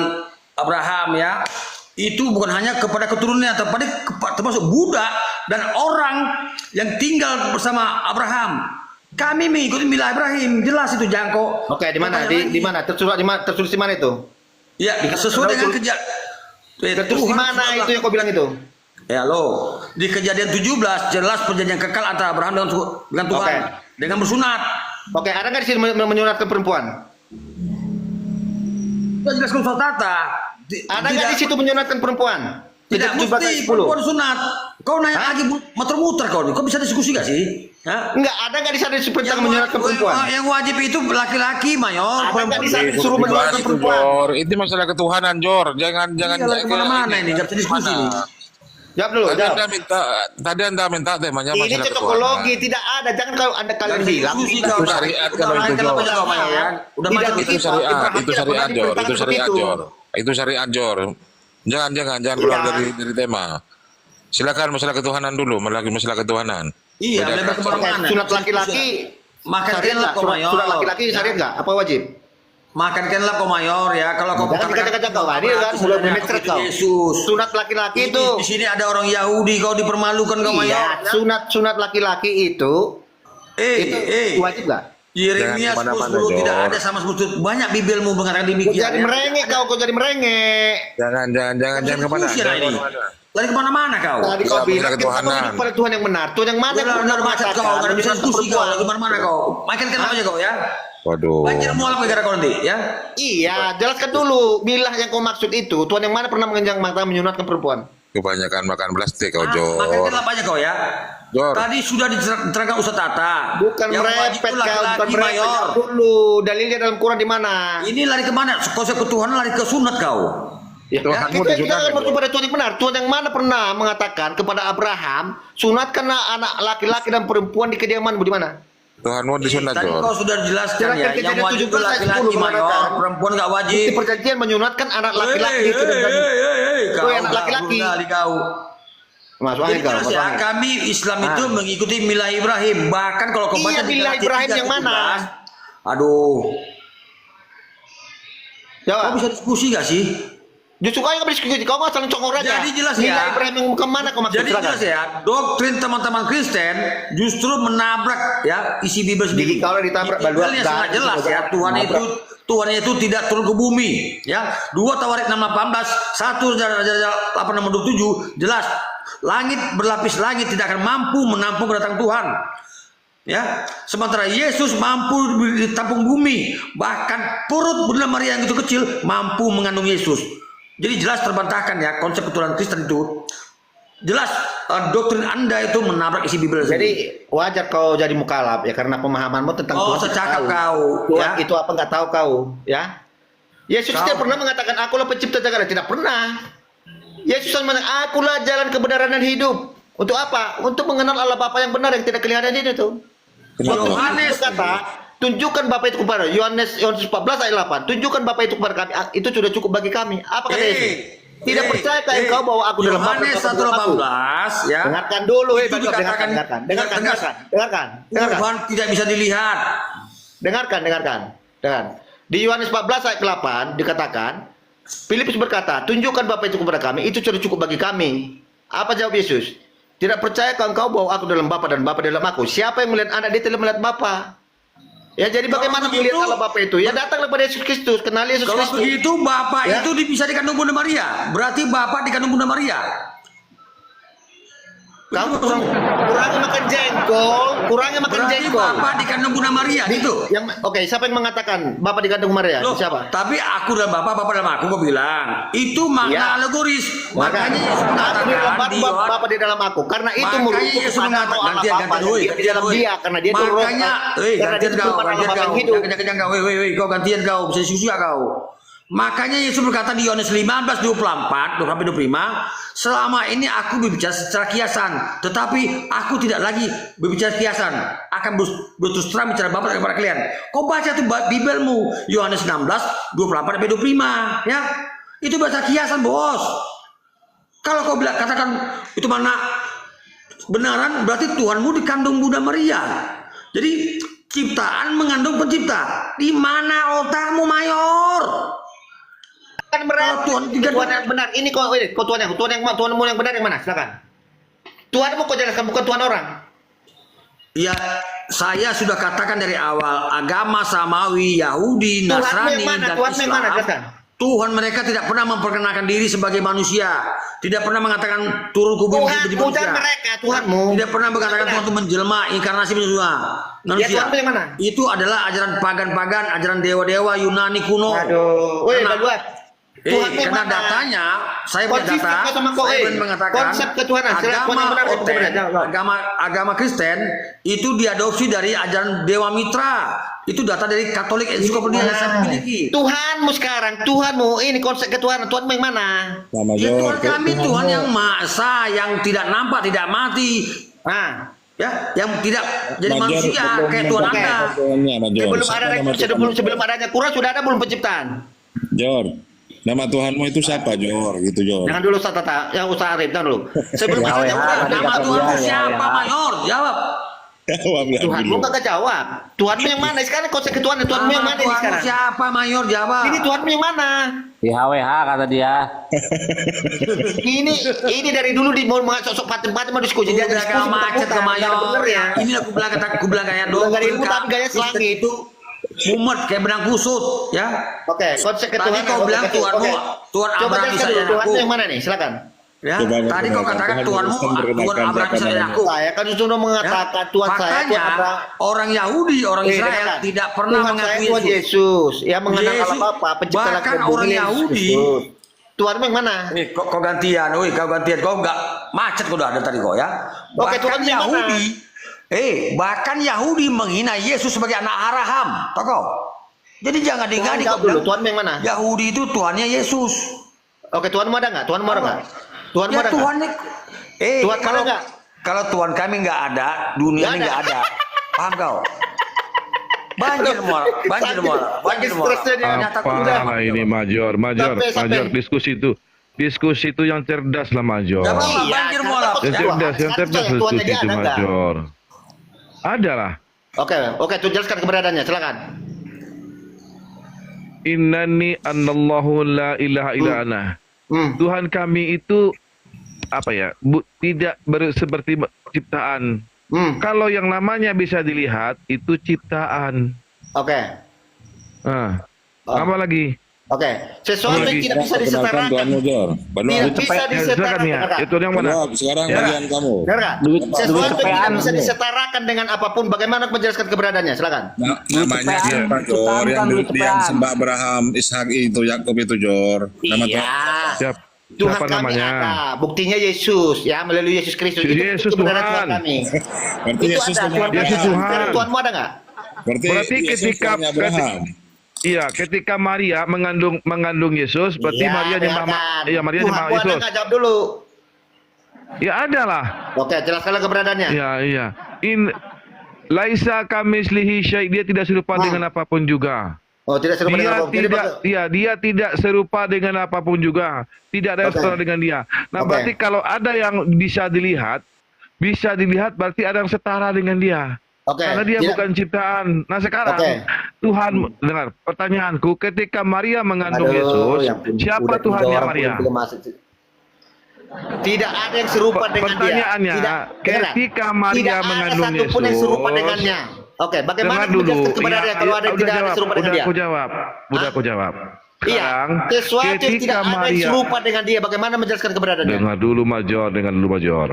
Abraham ya. Itu bukan hanya kepada keturunannya, tapi termasuk budak dan orang yang tinggal bersama Abraham. Kami mengikuti milah Ibrahim, jelas itu Jangko. Oke, di mana? Di mana? Tertulis di mana itu? Ya, sesuai dengan tertulis di mana itu yang kau bilang itu? Ya lo, di Kejadian 17 jelas perjanjian kekal antara Abraham dengan Tuhan dengan bersunat. Oke, ada nggak di sini menyunatkan perempuan? Kita jelaskan soal tata. Ada nggak di situ menyunatkan perempuan? Tidak mesti perempuan sunat. Kau nanya lagi muter-muter kau nih. Kau bisa diskusi gak sih? Enggak, ada nggak di sana diperintahkan menyunatkan perempuan? Yang wajib itu laki-laki, Mayor. Ada nggak di sana disuruh menyunatkan perempuan? Jor, itu masalah ketuhanan, Jor. Jangan kemana-mana ini, nggak bisa diskusi nih. Jawab dulu. Tadi anda minta temanya Ini masalah cocokologi, tidak ada. Jangan kalau kalian bilang itu syariat kalau itu, Jor. Itu syariat, Jor. Itu syariat, Jor. Jangan keluar dari tema. Silakan masalah ketuhanan dulu, masalah ketuhanan. Iya, lebar kemana-mana. Sunat laki-laki makanlah kau Mayor. Sunat laki-laki syariat nggak? Apa wajib? Makanlah kau Mayor ya. Kalau kau kata-kata kau tadi kan mulai memetret kau. Yesus. Sunat laki-laki itu. Di sini ada orang Yahudi, kau dipermalukan kau Mayor. Sunat laki-laki itu. Itu wajib nggak? Yeremia 10 tidak ada sama sekali. Banyak bibelmu mengatakan demikian. Kau jadi merengek kau jadi merengek. Jangan kemana. Lari kemana-mana kau? Tadi kau bilang pada Tuhan yang benar. Tuhan yang mana yang benar macet kau? Nggak bisa diskusi kau. Lari kemana-mana kau? Makan aja kau ya. Waduh. Banjir mual negara kau nanti ya. Iya, jelaskan dulu. Milah yang kau maksud itu. Tuhan yang mana pernah mengenjang mata menyunatkan perempuan? Kebanyakan makan plastik kau, Jor. Makan apa aja kau ya. Jor. Tadi sudah diterangkan Ustaz Tata. Bukan merepet kau, bukan merepet dulu. Dalilnya dalam Quran di mana? Ini lari kemana? Konsep ketuhanan lari ke sunat kau. Ya, kita akan merujuk pada Tuhan yang benar. Tuhan yang mana pernah mengatakan kepada Abraham, sunatkanlah anak laki-laki dan perempuan di kediamanmu di mana? Tuhanmu disunat, Tadi Jor. kau sudah jelaskan ya. Yang wajib itu laki-laki Mayor, perempuan nggak wajib. Di perjanjian menyunatkan anak laki-laki. Kau anak laki-laki. Masuk Jadi terus ya, kami Islam itu mengikuti milah Ibrahim. Bahkan kalau kau baca milah Ibrahim yang mana? Aduh. Jawab. Kau bisa diskusi gak sih? Justru kau yang diskusi, kau nggak saling congor aja. Jadi jelas milah ya. Ibrahim yang kemana kau maksud? Jadi jelas ya, doktrin teman-teman Kristen justru menabrak ya isi Bible sendiri. Jadi kalau ditabrak Bibelnya sangat jelas ya, Tuhan itu tidak turun ke bumi ya. 2 Tawarik 6:18, 1 Raja-Raja 8:27 jelas. Langit berlapis langit tidak akan mampu menampung kedatangan Tuhan. Ya, sementara Yesus mampu ditampung bumi, bahkan perut Bunda Maria yang itu kecil mampu mengandung Yesus. Jadi jelas terbantahkan ya konsep ketuhanan Kristen itu. Jelas doktrin Anda itu menabrak isi Bible. Jadi wajar kau jadi mukalaf ya karena pemahamanmu tentang Tuhan. Secakap kau. Tuhan Ya. itu apa nggak tahu kau, ya? Yesus tidak pernah mengatakan akulah pencipta jagad, tidak pernah. Yesus mengatakan akulah jalan kebenaran dan hidup. Untuk apa? Untuk mengenal Allah Bapa yang benar yang tidak kelihatan itu. Yohanes berkata, tunjukkan Bapa itu kepada Yohanes 14 ayat 8. Tunjukkan Bapa itu kepada kami. Itu sudah cukup bagi kami. Apa kata Yesus? Tidak percaya engkau bahwa aku dalam Bapa. Yohanes 1:18 ya. Dengarkan dulu, Itu dikatakan dengarkan. Tuhan tidak bisa dilihat. Dengarkan. Di Yohanes 14 ayat 8 dikatakan, Filipus berkata, tunjukkan Bapa itu kepada kami, itu sudah cukup bagi kami. Apa jawab Yesus? Tidak percaya engkau bahwa aku dalam Bapa dan Bapa dalam aku. Siapa yang melihat anak, dia telah melihat Bapa. Ya jadi bagaimana Kalau melihat begitu- Allah Bapa itu? Ya datanglah pada Yesus Kristus, kenal Yesus Kalau Kristus. begitu Bapak Ya. itu bisa dikandung Bunda Maria. Berarti Bapak dikandung Bunda Maria. Kamu kurangi makan jengkol, kurangi makan Berarti jengkol. Bapak dikandung Bunda Maria gitu. Oke, siapa yang mengatakan Bapak dikandung Maria? Loh, Siapa? tapi aku dan Bapak dalam aku kok bilang itu makna Ya. alegoris. Makanya Yesus aku di dalam mengatakan di Yohanes- Bapak di dalam aku. Karena itu Makanya merujuk Yesus kepada mengatakan Allah gantian Bapa gantian yang woi, dia di dalam dia karena dia itu roh. makanya Karena dia gantian itu kau Bapa gantian yang kau hidup. jangan kau woi kau gantian kau bisa susu ya kau. Makanya Yesus berkata di Yohanes 15:24 sampai 25, selama ini aku berbicara secara kiasan, tetapi aku tidak lagi berbicara kiasan, akan berterus terang bicara Bapa kepada kalian. Kau baca tuh Bibelmu Yohanes 16:24 sampai 25, ya. Itu bahasa kiasan, Bos. Kalau kau bilang katakan itu mana benaran, berarti Tuhanmu dikandung Bunda Maria. Jadi ciptaan mengandung pencipta. Di mana otakmu, Mayor? Kan berarti Tuhan tidak- Tuhan yang benar. Ini kau Tuhanmu yang benar yang mana? Silakan. Tuhanmu kau jelaskan, bukan Tuhan orang. Ya, saya sudah katakan dari awal, agama samawi, Yahudi, Tuhanmu Nasrani, yang mana? dan Tuhanmu yang mana? Islam. Jelaskan. Tuhan mereka tidak pernah memperkenalkan diri sebagai manusia, tidak pernah mengatakan turun ke bumi menjadi Tuhanmu manusia. dan mereka, Tuhanmu. Tidak pernah mengatakan Tuhan itu menjelma, inkarnasi manusia. Ya, Tuhanmu yang mana? Itu adalah ajaran pagan-pagan, ajaran dewa-dewa Yunani kuno. Aduh, woi, Karena- Baluat. Tuhanmu yang karena mana? datanya, saya punya Konsisten data, kau sama kau, saya berani mengatakan konsep ketuhanan, Tuhan yang agama benar, Oten, benar, jawab. agama Kristen itu diadopsi dari ajaran Dewa Mitra. Itu data dari Katolik Ensiklopedia yang saya miliki. Tuhanmu sekarang, Tuhanmu ini konsep ketuhanan, Tuhanmu yang mana? Ya, Tuhan kami Tuhan yang Maha Esa, yang tidak nampak, tidak mati, Nah, ya, yang tidak jadi manusia kayak Tuhan Anda. sebelum adanya Quran sudah ada belum penciptaan? Jor, nama Tuhanmu itu siapa, Jor? Gitu, Jor. Jangan dulu Ustaz Tata, yang Ustaz Arif, jangan dulu. Sebelum adanya Quran, Nama Tuhanmu siapa, Mayor? Jawab. Tuhanmu kagak jawab. Tuhanmu yang mana? Sekarang konsep ketuhanan, Tuhanmu yang mana ini Tuhanmu sekarang? siapa, Mayor? Jawab. Ini Tuhanmu yang mana? Di HWH kata dia. Ini dari dulu di mau sosok patem-patem mau diskusi dia Udah diskusi gak macet ke Mayor. bener ya. Ini aku bilang kayak Udah dong. gak ada ilmu tapi gaya selangit. Itu mumet kayak benang kusut, ya. Oke, konsep Tadi ketuhanan. kau bilang oke. Tuhanmu, Tuhan Coba Abraham jelaskan Ishak dulu dan Tuhanmu aku. yang mana nih? Silakan. Ya, Coba tadi kau katakan Tuhanmu, Tuhan Abraham Ishak dan aku. Saya kan sudah mengatakan Tuhan saya Tuhan Makanya Abraham. orang Yahudi, orang Israel dengarkan. tidak pernah Tuhan saya mengakui Tuhan Yesus. Yesus. Ya mengenal Yesus, Allah Bapa, pencipta langit bahkan dan bumi, orang Yesus Yahudi. Kristus. Tuhanmu yang mana? Kau gantian, kau gantian, kau nggak macet kau udah ada tadi kau ya. Oke, Bahkan Tuhan yang mana? Yahudi, bahkan Yahudi menghina Yesus sebagai anak Abraham, tahu kau? Jadi jangan digadi kau Tuhan dulu, bilang Tuhan yang mana? Yahudi itu Tuhannya Yesus. Oke, Tuhanmu ada nggak? Tuhanmu ada nggak? Tuhanmu Ya ada nggak? Tuhan Tuhan kalau ada nggak? kalau Tuhan kami nggak ada, dunia ini nggak ada. Paham kau? Banjir muara. Nyata udah. Apa ini Major? Major diskusi itu yang cerdas lah Major. Nggak apa-apa, Iya, banjir karena muara. Yang cerdas Tuhan diskusi aja itu ada nggak? Major. Ada lah. Oke, tuh jelaskan keberadaannya, silakan. Innani anallahu la ilaha illa ana. Tuhan kami itu apa ya? Tidak seperti ciptaan. Kalau yang namanya bisa dilihat itu ciptaan. Oke. Nah, apa lagi? Oke. Sesuatu yang tidak bisa disetarakan. Tuhanmu, Jor. Tidak bisa Ya, silakan ya. disetarakan. Itu yang mana? Jawab, sekarang bagian kamu. Benar nggak? Duit Sesuatu yang tidak cepean bisa nih. disetarakan dengan apapun. Bagaimana menjelaskan keberadaannya? Silakan. Namanya cepean, siapa, Jor? cepean, Yang duit cepean. yang sembah Abraham, Ishak itu, Yakub itu, Jor. Nama Iya. Siap. Tuhan Siapa kami namanya? ada. Buktinya Yesus, ya melalui Yesus Kristus. Yesus kebenaran Tuhan. kami. Berarti Itu Yesus ada. Tuhan. Yesus Tuhan. Tuhan. Tuhanmu ada nggak? Berarti Berarti Yesus ketika- Tuhannya Abraham. Iya, ketika Maria mengandung Yesus, berarti Iya, Maria nyembah dengarkan. Maria nyembah Tuhanmu ada Yesus. nggak? Jawab dulu. Ya ada lah. Oke, jelaskanlah keberadaannya. Iya. Laisa kamislihi syai', dia tidak serupa dengan apapun juga. Oh, tidak serupa dengan apapun. Jadi, Dia tidak serupa dengan apapun juga. Tidak ada yang Oke. setara dengan dia. Nah, Oke. berarti kalau ada yang bisa dilihat berarti ada yang setara dengan dia. Oke. Karena dia Tidak- bukan ciptaan. Nah, sekarang Oke. Tuhan, dengar pertanyaanku, ketika Maria mengandung Aduh, Yesus, yang siapa udah Tuhannya tiga orang Maria? pun belum masuk. Tidak ada yang serupa dengan dia. Pertanyaannya, Tidak, ketika dengar. Maria tidak mengandung ada satupun yang Yesus, serupa dengannya. Oke, bagaimana Dengar dulu. menjelaskan kepada dia kalau ada yang tidak ada serupa dengan dia? Udah aku jawab. Udah aku jawab. Iya, Sekarang, sesuatu yang ketika tidak ada yang Maria, serupa dengan dia, bagaimana menjelaskan kepada dia? dengar dulu Major, dengar dulu Major.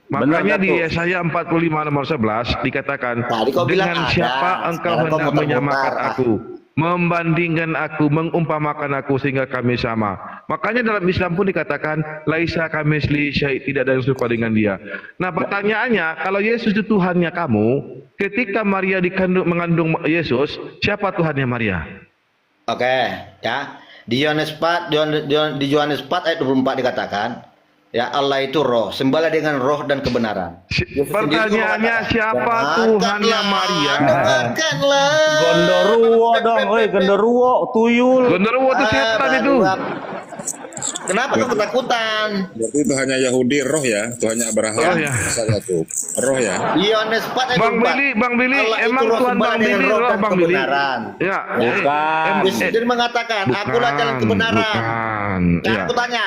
Makanya Benar, di Datuk. Yesaya 45 nomor 11 dikatakan, Tadi kau bilang dengan ada, siapa engkau sekarang kau hendak muter-muter. menyamakan aku, membandingkan aku, mengumpamakan aku sehingga kami sama. Makanya dalam Islam pun dikatakan, laisa kamisli syai', tidak ada yang serupa dengan dia. Nah pertanyaannya, kalau Yesus itu Tuhannya kamu, ketika Maria mengandung Yesus, siapa Tuhannya Maria? Oke, ya. Di Yohanes 4 di Yohanes 4 ayat 24 dikatakan, ya Allah itu roh, sembahlah dengan roh dan kebenaran. Pertanyaannya, siapa Tuhannya Maria? Dengarkanlah. Gondoruo dong, gondoruo, tuyul. Gondoruo itu setan itu. Kenapa kau ketakutan? Berarti itu hanya Yahudi roh ya, itu hanya Abraham. Roh ya. Saja tuh. Roh ya. Di Yohanes 4 ayat 24. Bang Billy, Allah itu emang roh, Tuhan sembahlah Bang dengan Billy roh roh dan Bang Billy? kebenaran. Ya, Bukan. Yesus mengatakan, akulah jalan kebenaran. Bukan. Nah, Ya. aku tanya,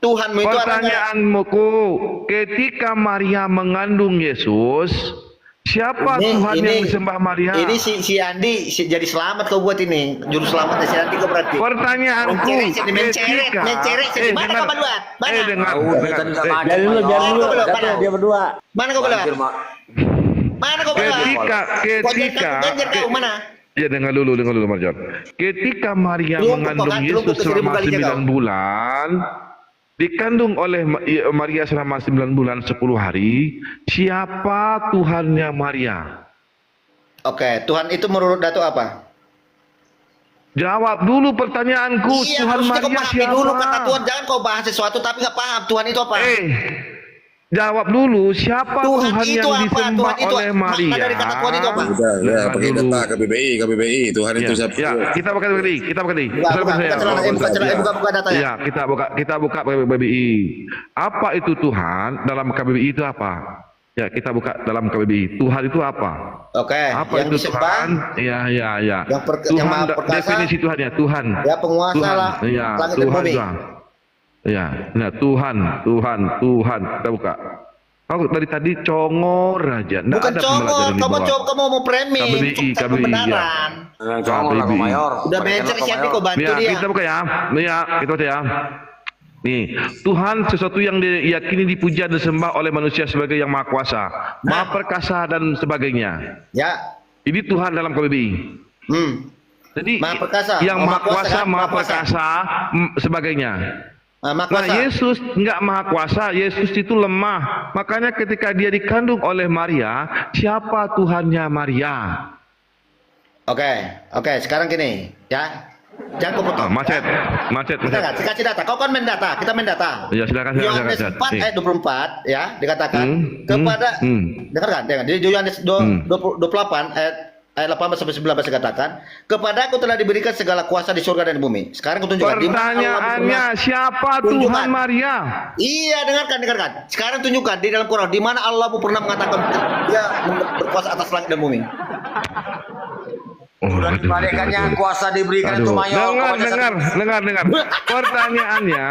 Tuhanmu itu ada nggak? Pertanyaanku, ketika Maria mengandung Yesus, siapa Tuhan yang disembah Maria? Ini si Andi jadi selamat kau buat ini. Juru selamatnya si Andi kau berarti. Pertanyaanku, Menceret sini. Mana kau berdua? Mana? dengar. Biar dulu, dia berdua. Mana kau berdua? Mana kau berdua? Ketika, Ganjar kau mana? ya dengar dulu Marjon. Ketika Maria Lu mengandung bukan, lu Yesus bukan, seribu selama kali jaga. 9 bulan, dikandung oleh Maria selama 9 bulan 10 hari, siapa Tuhannya Maria? Oke, Tuhan itu menurut Datuk apa? Jawab dulu pertanyaanku, Iya, Tuhan harusnya kau Maria pahami siapa? dulu kata Tuhan. Jangan kau bahas sesuatu tapi nggak paham Tuhan itu apa. Jawab dulu, siapa Tuhan Tuhan, itu yang apa? disembah Tuhan itu oleh makna Maria? dari kata Tuhan itu apa? Udah, ya, Dengar pakai dulu. data KBBI. Tuhan itu siapa? Ya, kita buka KBBI. Buka datanya. Ya, kita buka KBBI. Apa itu Tuhan? Dalam KBBI itu apa? Ya, kita buka dalam KBBI. Tuhan itu apa? Oke, Apa yang itu disembah, Tuhan? Ya. yang Tuhan, Maha Perkasa, definisi Tuhannya Tuhan. ya penguasa Tuhan. lah, Ya, langit dan Tuhan. bumi. Ya, nah Tuhan. Kita buka. Kau dari tadi congor aja. Nggak Bukan ada congor, pembelajaran di bawah. kamu mau framing, KBBI, fakta KBBI, pembenaran. KBBI. Udah becer siapa kau bantu Ya, dia. kita buka ya. Ya, kita baca ya. Nih, Tuhan sesuatu yang diyakini, dipuja dan disembah oleh manusia sebagai yang maha kuasa, maha perkasa dan sebagainya. Ya. Ini Tuhan dalam KBBI. Jadi Maha perkasa, yang maha kuasa, kan? maha Maha kuasa. perkasa, sebagainya. Maha Nah, kuasa. Yesus enggak maha kuasa, Yesus itu lemah. Makanya ketika dia dikandung oleh Maria, siapa Tuhannya Maria? Oke, sekarang gini, ya. Jangan kau potong. Macet. Kita nggak kasih data. Kau kan main data, kita main data. Ya, silakan. Yohanes 4 ayat 24 ya dikatakan kepada dengarkan. Di Yohanes 28 ayat 18 sampai 19 dikatakan, kepadaku telah diberikan segala kuasa di surga dan di bumi. Sekarang aku tunjukkan di mana Allah Pertanyaannya, berfirman. siapa Tunjukkan. Tuhan Maria? Iya, dengarkan. Sekarang tunjukkan di dalam Quran di mana Allah pernah mengatakan dia berkuasa atas langit dan bumi. Sudah dibalikannya kuasa diberikan itu Mayor. Dengar. Pertanyaannya,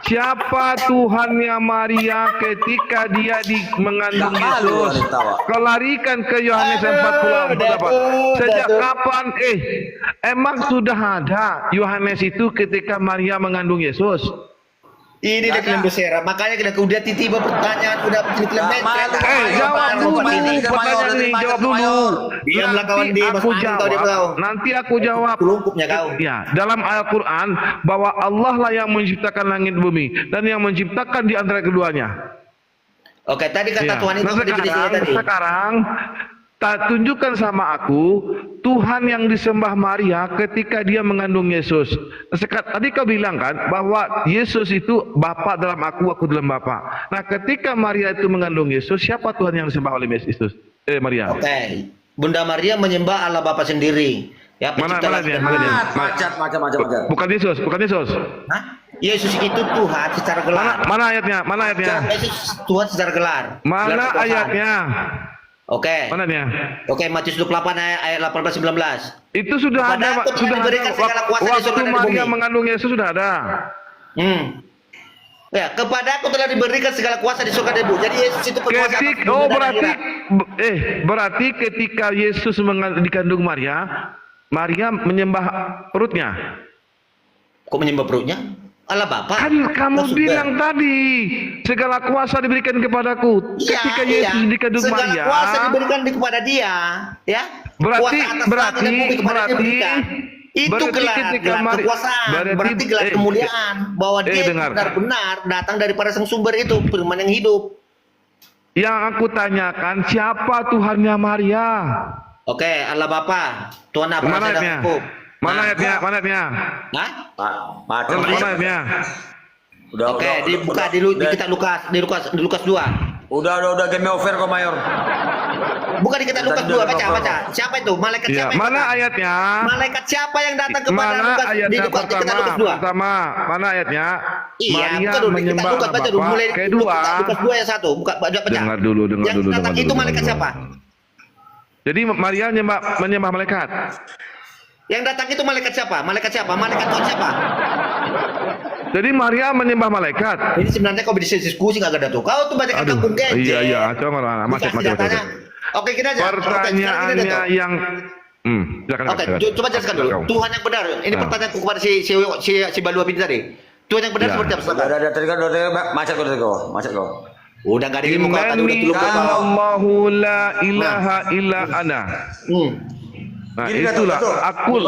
siapa Tuhannya Maria ketika dia mengandung Yesus? Kau larikan ke Yohanes 44. Sejak kapan? Emang sudah ada Yohanes itu ketika Maria mengandung Yesus? Ini dia klaim besar. Makanya kita udah tiba pertanyaan, udah klaim besar. Jawab dulu pertanyaan ini, jawab dulu. Diamlah kawan dia, Aku Mas Angin, tahu dia jawab. tahu. Nanti aku jawab. Kelungkupnya kau. Ya, dalam Al-Quran bahwa Allah lah yang menciptakan langit bumi dan yang menciptakan di antara keduanya. Oke, tadi kata Ya. Tuhan itu Nah, apa definisinya tadi? sekarang tunjukkan sama aku Tuhan yang disembah Maria ketika dia mengandung Yesus. Tadi kau bilang kan bahwa Yesus itu Bapa dalam aku dalam Bapa. Nah, ketika Maria itu mengandung Yesus, siapa Tuhan yang disembah oleh Yesus? Maria. Oke. Bunda Maria menyembah Allah Bapa sendiri. Ya, Mana pencipta dia? langit dan bumi. Macam. Bukan Yesus. Hah? Yesus itu Tuhan secara gelar. Mana ayatnya? Yesus Tuhan secara gelar. Mana Gelar Tuhan. ayatnya? Oke. Mana dia? Oke, Matius 28 ayat 18 19. Itu sudah Kepada ada, aku telah diberikan segala kuasa di surga waktu dan di Maria bumi. mengandung Yesus sudah ada. Ya, kepada aku telah diberikan segala kuasa di surga dan bumi. Jadi Yesus itu berkuasa atas dunia dan berarti akhirat. berarti ketika Yesus dikandung Maria, Maria menyembah perutnya. Kok menyembah perutnya? Allah Bapa. Kan kamu Maksudnya? bilang tadi segala kuasa diberikan kepadaku. Iya, Ketika Yesus dikandung segala Maria, kuasa diberikan kepada dia, ya. Berarti- Kuasa atas langit dan bumi kepada dia diberikan. Itu berarti gelar ketika kekuasaan, berarti gelar kemuliaan bahwa dia dengar. benar-benar datang daripada sang sumber itu, firman yang hidup. Yang aku tanyakan, siapa Tuhannya Maria? Oke, Allah Bapa, Tuhan Abraham Mana dan ayatnya? Yakub. Mana ayatnya? Mana ayatnya? Hah? Macam Mana ayatnya? Oke, dibuka di kita di Lukas 2. Udah game over kok Mayor. Bukan di kita Lukas 2, baca. Siapa itu? Malaikat Iya, siapa yang mana datang? ayatnya? Malaikat siapa yang datang kepada Mana Lukas di ayatnya Lukas di kita Lukas 2? pertama? Mana ayatnya? Iya, Maria bukan dulu di kita menyembah Lukas baca dulu Bapa. mulai Kedua, Lukas 2 yang 1, buka baca. dengar dulu. Yang datang itu malaikat siapa? Jadi Maria menyembah malaikat. Yang datang itu malaikat siapa? Malaikat siapa? Malaikat Tuhan siapa? Jadi Maria menyembah malaikat. Ini sebenarnya kau bisa diskusi nggak ada tuh. Kau tuh bacakan kampung kece. Iya, coba macet. Oke, kita aja. Pertanyaannya yang silakan. Oke, coba jelaskan dulu. Tuhan yang benar. Ini pertanyaanku kepada si Balua Pintu tadi. Tuhan yang benar Ya. seperti apa? Silakan. Udah tadi kan macet kau. Udah nggak ada ilmu kau tadi udah Innani tulung kau. Allahu la ilaha illa ana. Nah, Gini, itulah Datuk. akul.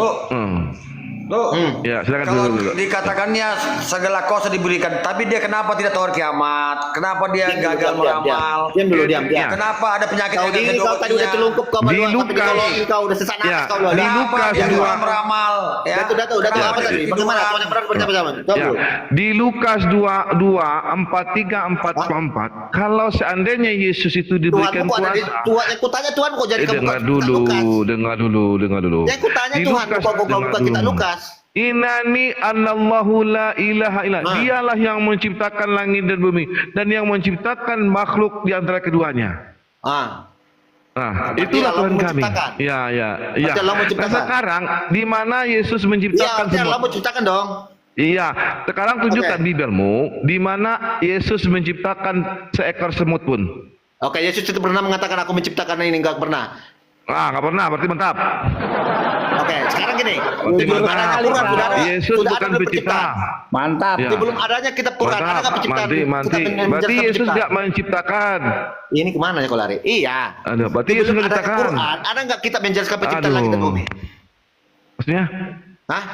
Loh, Ya, silakan kalau dulu. dikatakannya segala kuasa diberikan, tapi dia kenapa tidak tahu hari kiamat? Kenapa dia gagal meramal? Diam dulu, diam. Kenapa ada penyakit Kau yang diri kau tadi udah telungkup kau Di Balua sampai Lukas. ditolongin kau udah sesak Ya, nafas kau lu. di Ada Lukas apa? dia dua. bisa meramal? Ya. Datuk apa tadi? Bagaimana Tuhan yang benar seperti apa? Jawab Ya, dulu. di Lukas 2, 43, 44, kalau seandainya Yesus itu diberikan Tuhanmu kok ada di kuasa, Tuhan yang kutanya Tuhan kok jadi kamu dengar buka dulu, Lukas? dengar dulu. Yang kutanya Di Tuhan Lukas, kok buka dengar kita dulu. Lukas. Innani anallahu la ilaha illa. Nah. Dialah yang menciptakan langit dan bumi dan yang menciptakan makhluk di antara keduanya. Ah. Nah, Berarti itulah Allah Tuhan kami. menciptakan. Ya. Berarti Allah Nah, menciptakan. sekarang di mana Yesus Iya, menciptakan artinya Allah semua? mau ciptakan dong. Iya, sekarang tunjukkan Oke. Bibelmu di mana Yesus menciptakan seekor semut pun. Oke, Yesus itu pernah mengatakan aku menciptakan ini enggak pernah. Nggak pernah, berarti mantap. Oke, sekarang gini. Berarti Sebelum mantap. adanya Quran sudah ada. Yesus sudah bukan ada pencipta. Mantap. Ya. Sebelum adanya kitab Quran ada Mantap, enggak penciptaan? manti. Kita Berarti menjelaskan Yesus penciptaan. nggak menciptakan. Ini kemana ya kau lari? Iya. Ada, berarti Yesus Sebelum nggak adanya menciptakan. Quran, ada enggak kita menjelaskan penciptaan Aduh. langit dan bumi? Maksudnya? Hah?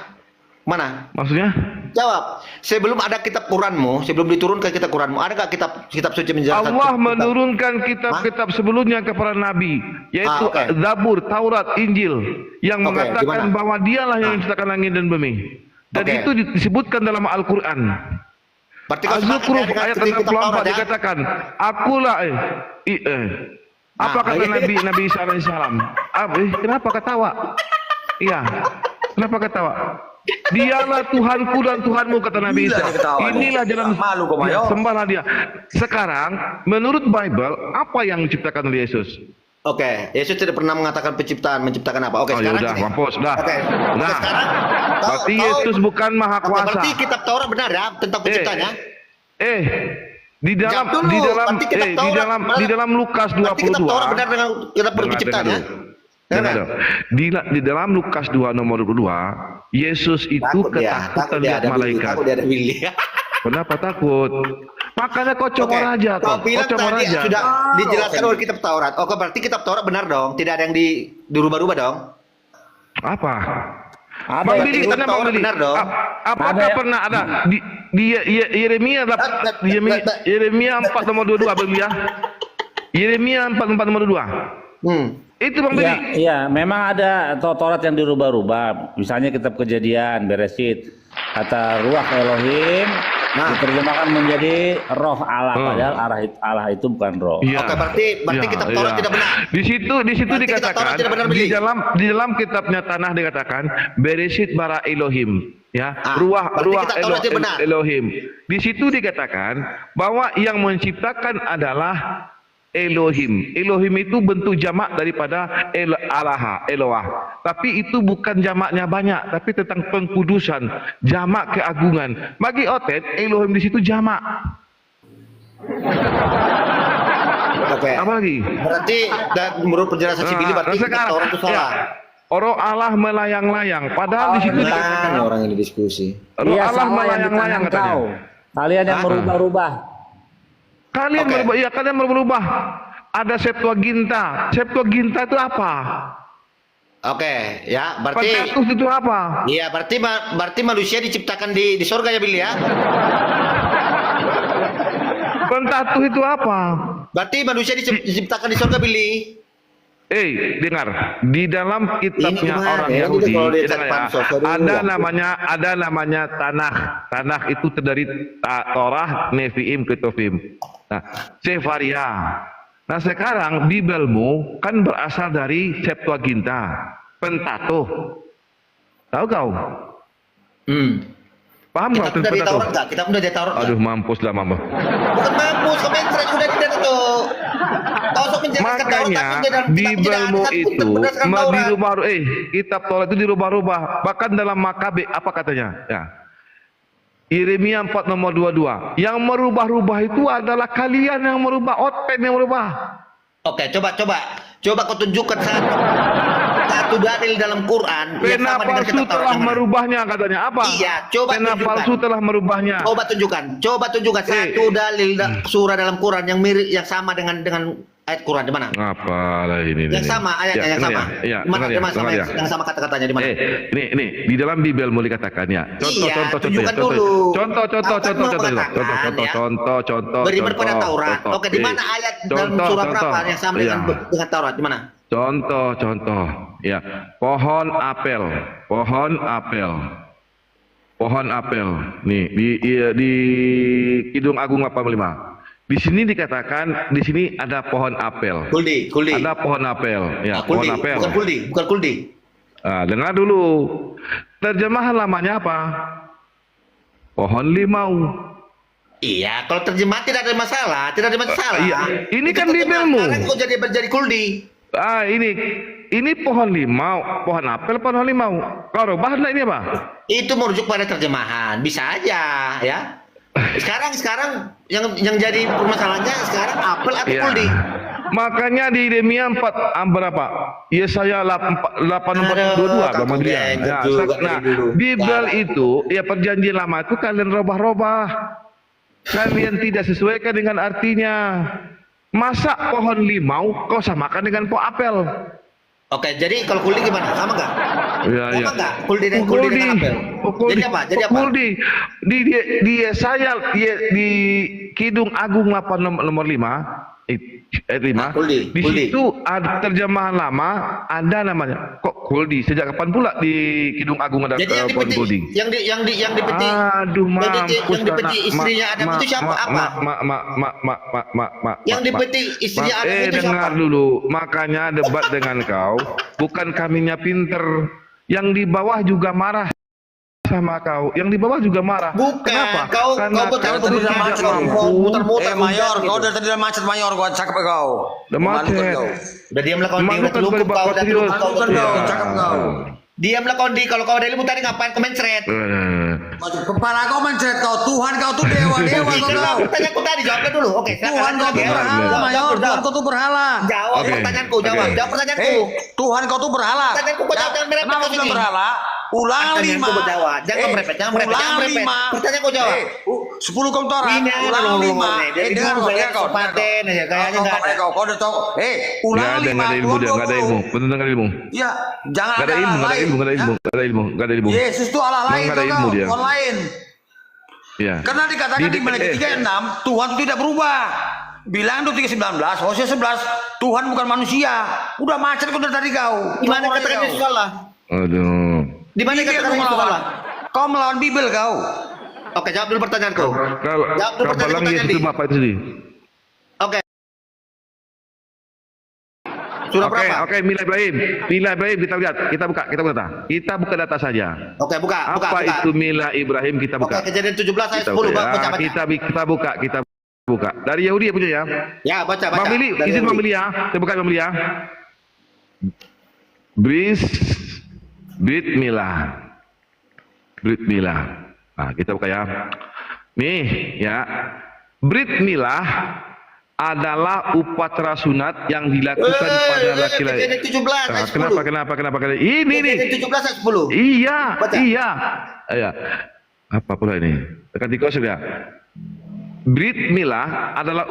Mana? Maksudnya? Jawab. Sebelum ada kitab Quranmu, sebelum diturunkan kitab Quranmu, ada enggak kitab suci menjelaskan? Allah kitab- menurunkan kitab-kitab sebelumnya kepada Nabi, yaitu oke. Zabur, Taurat, Injil, yang Oke, mengatakan gimana? bahwa Dialah yang menciptakan langit dan bumi. Dan Oke. itu disebutkan dalam Al-Quran. Berarti kau sepakat Az-Zukhruf dengan ayat kitab Taurat, 64 ya? dikatakan, Akulah apa Nah, kata iya. Nabi Isa alaihissalam? Kenapa ketawa? Iya. Kenapa ketawa? Dialah Tuhanku dan Tuhanmu, kata Nabi Gila Isa. dia ketawa nih. Inilah jalan Malu kau, Mayo. Ya, sembahlah dia. Sekarang menurut Bible apa yang diciptakan oleh Yesus? Oke, Yesus tidak pernah mengatakan menciptakan apa. Oke, Oh, ya sekarang udah, gini. mampus, dah. Oke, Nah, sekarang berarti Yesus bukan maha Oke, kuasa. berarti kitab Taurat benar ya tentang penciptanya. Di dalam Jawab dulu, berarti kitab Taurat di dalam Lukas Berarti kitab 22. Taurat benar dengan kitab Dengar, penciptanya. dengar dulu. Di dalam Lukas 2 nomor 2, Yesus itu Takut dia ketakutan lihat ada malaikat. Takut dia ada Willy. Kenapa takut? Makanya kau comor Oke, aja kau toh. bilang Kau comor tadi aja. sudah dijelaskan oleh kitab Taurat. Oke, berarti kitab Taurat benar dong. Tidak ada yang dirubah-rubah dong. Apa? Ada Bang yang Billy, kitab mana Bang Taurat Billy? benar dong. Apakah Ada. pernah ada di Yeremia Yeremia 4 nomor 22 Bang Billy ya? Yeremia 4 nomor 22. Itu Bang Billy. Iya, memang ada Taurat yang dirubah-rubah. Misalnya kitab Kejadian, Beresit, kata ruah Elohim diterjemahkan menjadi roh Allah, padahal Allah itu bukan roh. Iya. Oke, berarti kitab Taurat tidak benar. Di situ Berarti kitab dikatakan Taurat tidak benar, Billy. di dalam kitabnya Tanah dikatakan Beresit bara Elohim, ya. berarti kitab Taurat tidak benar. Elohim. Di situ dikatakan bahwa yang menciptakan adalah Elohim. Elohim itu bentuk jamak daripada Eloah. Tapi itu bukan jamaknya banyak, tapi tentang pengkudusan, jamak keagungan. Bagi Otet, Elohim di situ jamak. Oke. Apa lagi? Berarti menurut penjelasan si Billy berarti kata orang itu salah. Roh Allah melayang-layang, padahal di situ dikatakan orang ini diskusi. Roh Iya, Allah sama yang di melayang-layang tangan katanya. kau. Kalian yang merubah-rubah. Kalian Oke. berubah, iya kalian berubah. Ada Septuaginta. Septuaginta itu apa? Oke, ya berarti Pentatus itu apa? iya berarti manusia diciptakan di surga ya Billy ya. Pentatus itu apa? Berarti manusia diciptakan di surga Billy. Dengar di dalam kitabnya gimana orang ya? Ini Yahudi kalau dia dengar cari ya, pansos, aduh. ada namanya Tanakh. Tanakh itu terdiri Torah, Nevi'im, Ketuvim. Nah, Sefaria. Nah sekarang Bibelmu kan berasal dari Septuaginta, Pentatuh. Tahu kau? Paham Kita kau udah di Pentatuh? Taurat enggak? Kita udah di Taurat enggak? Aduh mampus lah mama. Bukan mampus, komentar udah di itu. Kau sok menjelaskan Taurat Makanya tapi tidak Bibelmu itu berdasarkan Taurat. dirubah, kitab Taurat itu dirubah-rubah. Bahkan dalam Makabe apa katanya? Ya. Yeremia 4 nomor 22. Yang merubah-rubah itu adalah kalian yang merubah, Otet yang merubah. Oke, coba kau tunjukkan satu dalil dalam Quran yang Pena sama dengan palsu kitab Taurat. telah Yang mana? merubahnya katanya. Apa? Iya, coba Pena tunjukkan. palsu telah merubahnya. Coba tunjukkan satu dalil surah dalam Quran yang mirip yang sama dengan ayat Quran di mana? Apalah ini. Yang sama ayatnya yang sama. Iya, Di mana? dengar Sama ya. yang sama kata-katanya di mana? Ini di dalam Bibel mau dikatakan ya. Tunjukkan dulu. Contoh. Akan mau mengatakan, ya. Contoh. Beriman pada Taurat. Oke, di mana ayat dalam surah berapa yang sama dengan Taurat? Di mana? Contoh. Ya, pohon apel. Nih di Kidung Agung 85. Di sini dikatakan di sini ada pohon apel. Kuldi. Ada pohon apel. Ya, Kuldi. pohon apel. Bukan kuldi. Nah, dengar dulu. Terjemahan lamanya apa? Pohon limau. Iya, kalau terjemah tidak ada masalah, Iya, ini Itu kan terjemah. Bibelmu. Sekarang kok jadi kuldi. Ini pohon limau, pohon apel, pohon limau. Kau rubahlah ini apa? Itu merujuk pada terjemahan, bisa aja, ya. Sekarang yang jadi permasalahannya sekarang apel atau Iya. kuldi. Makanya di Yeremia 4 berapa? Yesaya 8:22 Aduh, Bang dia. kagak juga Nah, dari dulu. Bibel itu ya perjanjian lama itu kalian robah-robah. Kalian tidak sesuaikan dengan artinya. Masa pohon limau kau samakan dengan pohon apel? Oke, jadi kalau kuldi gimana? Sama nggak? Iya. Sama nggak? Kuldi dengan apel. Jadi apa? Di Yesaya di Kidung Agung 8 nomor 5 ayat 5. Kuldi. Di situ ada terjemahan lama, ada namanya. Kok kuldi? Sejak kapan pula di Kidung Agung ada Jadi yang pohon dipeti, kuldi? yang dipeti, Aduh, yang dipeti istrinya Adam itu siapa? Apa? Yang dipeti istrinya Adam itu siapa? Dengar dulu. Makanya debat dengan kau. Bukan kaminya pinter. Yang di bawah juga marah sama kau. Yang di bawah juga marah. Bukan. Kenapa? Kau Karena betul kau tidak mampu. muter-muter. Mayor, gitu. kau udah tadi udah macet Mayor, gua cakep kau. Udah macet. Udah diamlah kau Malu udah kan terlupa balik kau udah serius. terlupa kau udah Kau terlupa. cakep kau. Diamlah kau kalau kau ada ilmu tadi ngapain komentret? Kepala kau mencret kau, Tuhan kau tuh dewa kau. Pertanyaanku tadi jawabnya dulu. Oke, Tuhan kau tuh berhala, Mayor. Tuhan kau tuh berhala. Jawab Oke. pertanyaanku, jawab pertanyaanku. Tuhan kau tuh berhala. Pertanyaanku kau jawab jangan merepet Kenapa kau bilang sini. berhala? Ulangan 5. Pertanyaanku kau jawab, jangan merepet, jangan merepet. Pertanyaanku kau jawab. 10 kau Torah. Ini Ulangan 5. Jadi Dengar kau, dengar kau. paten aja kayaknya enggak ada. Kau udah tahu. Nggak Ulangan ada 5. ilmu dia, nggak ada ilmu. Betul nggak ada ilmu. Ya, jangan Nggak ada ilmu, nggak ada ilmu. Yesus itu Allah lain, Nggak ada ilmu dia. Tuhan lain. Ya. Karena dikatakan di Matius 3:6, Tuhan itu tidak berubah. Bilang itu 3:19, Hosea 11, Tuhan bukan manusia. Udah macet kau dari tadi kau. Di mana katakan Yesus salah? Aduh. Di mana Bibel katakan kau Yesus melawan. salah? Kau melawan Bibel kau. Oke, jawab dulu pertanyaanku. Jawab dulu Kalau bilang Yesus itu pertanyaan bapak itu sendiri. Oke. Surah Oke, berapa? oke, Mila Ibrahim kita lihat, kita buka data saja. Oke, buka. Apa itu Mila Ibrahim kita Oke, buka? Kejadian 17 ayat Kita 10, buka. baca. Kita buka. Dari Yahudi ya punya ya. Ya, baca. Bang Billy, Dari izin Yahudi. Bang Billy ya. Saya buka Bang Billy ya. Bris Brit milah. Brit milah. Nah, kita buka ya. Nih, ya. Brit milah adalah upacara sunat yang dilakukan pada laki-laki. Kejadian 17 Nah, ayat 10. kenapa? Ini nih. Kejadian 17 ayat 10. Iya, Baca. iya. Iya. Apa pula ini? Tekan tiga sudah. Brit milah adalah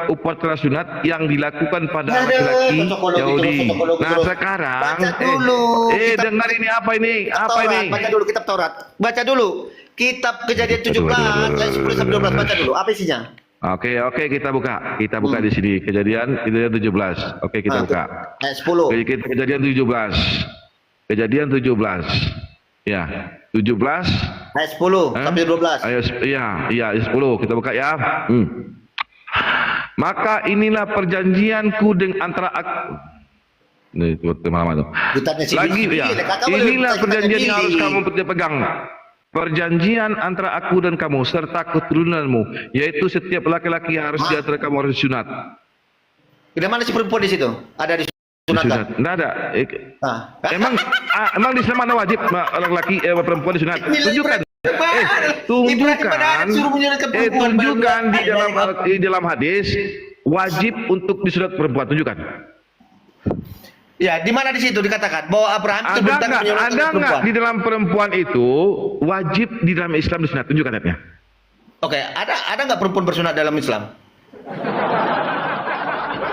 upacara sunat yang dilakukan pada laki-laki Yahudi. Nah, sekarang Baca dulu. Kitab- dengar ini apa ini? Apa Taurat. ini? Baca dulu kitab Taurat. Baca dulu. Kitab Kejadian 17 ayat 10 sampai 12. Baca dulu. Apa isinya? Oke, kita buka. Kita buka di sini. Kejadian 17. Oke, kita buka. Ayat 10. Kejadian 17. Kejadian 17. Ya, 17 Ayat 10 sampai 12. Ayo, iya, ayat 10 kita buka ya. Maka inilah perjanjianku dengan antara aku. Ini teman-teman tuh. Ditanya si Lagi Billy, ya. kakak boleh Inilah tanya perjanjian yang harus Billy. kamu pegang. Perjanjian antara aku dan kamu serta keturunanmu, yaitu setiap laki-laki yang harus di antara kamu harus sunat. Di mana si perempuan di situ? Ada di sunatan. Sunat. Enggak ada. Nah. Emang di Islam ada wajib laki-laki perempuan disunat? Tunjukkan. Tunjukkan di dalam hadis wajib untuk disunat perempuan. Tunjukkan. Ya, di mana di situ dikatakan bahwa Abraham itu Ada berintah nggak? menyuruh Ada nggak perempuan? di dalam perempuan itu wajib di dalam Islam disunat? Tunjukkan ayatnya. Oke, ada nggak perempuan bersunat dalam Islam?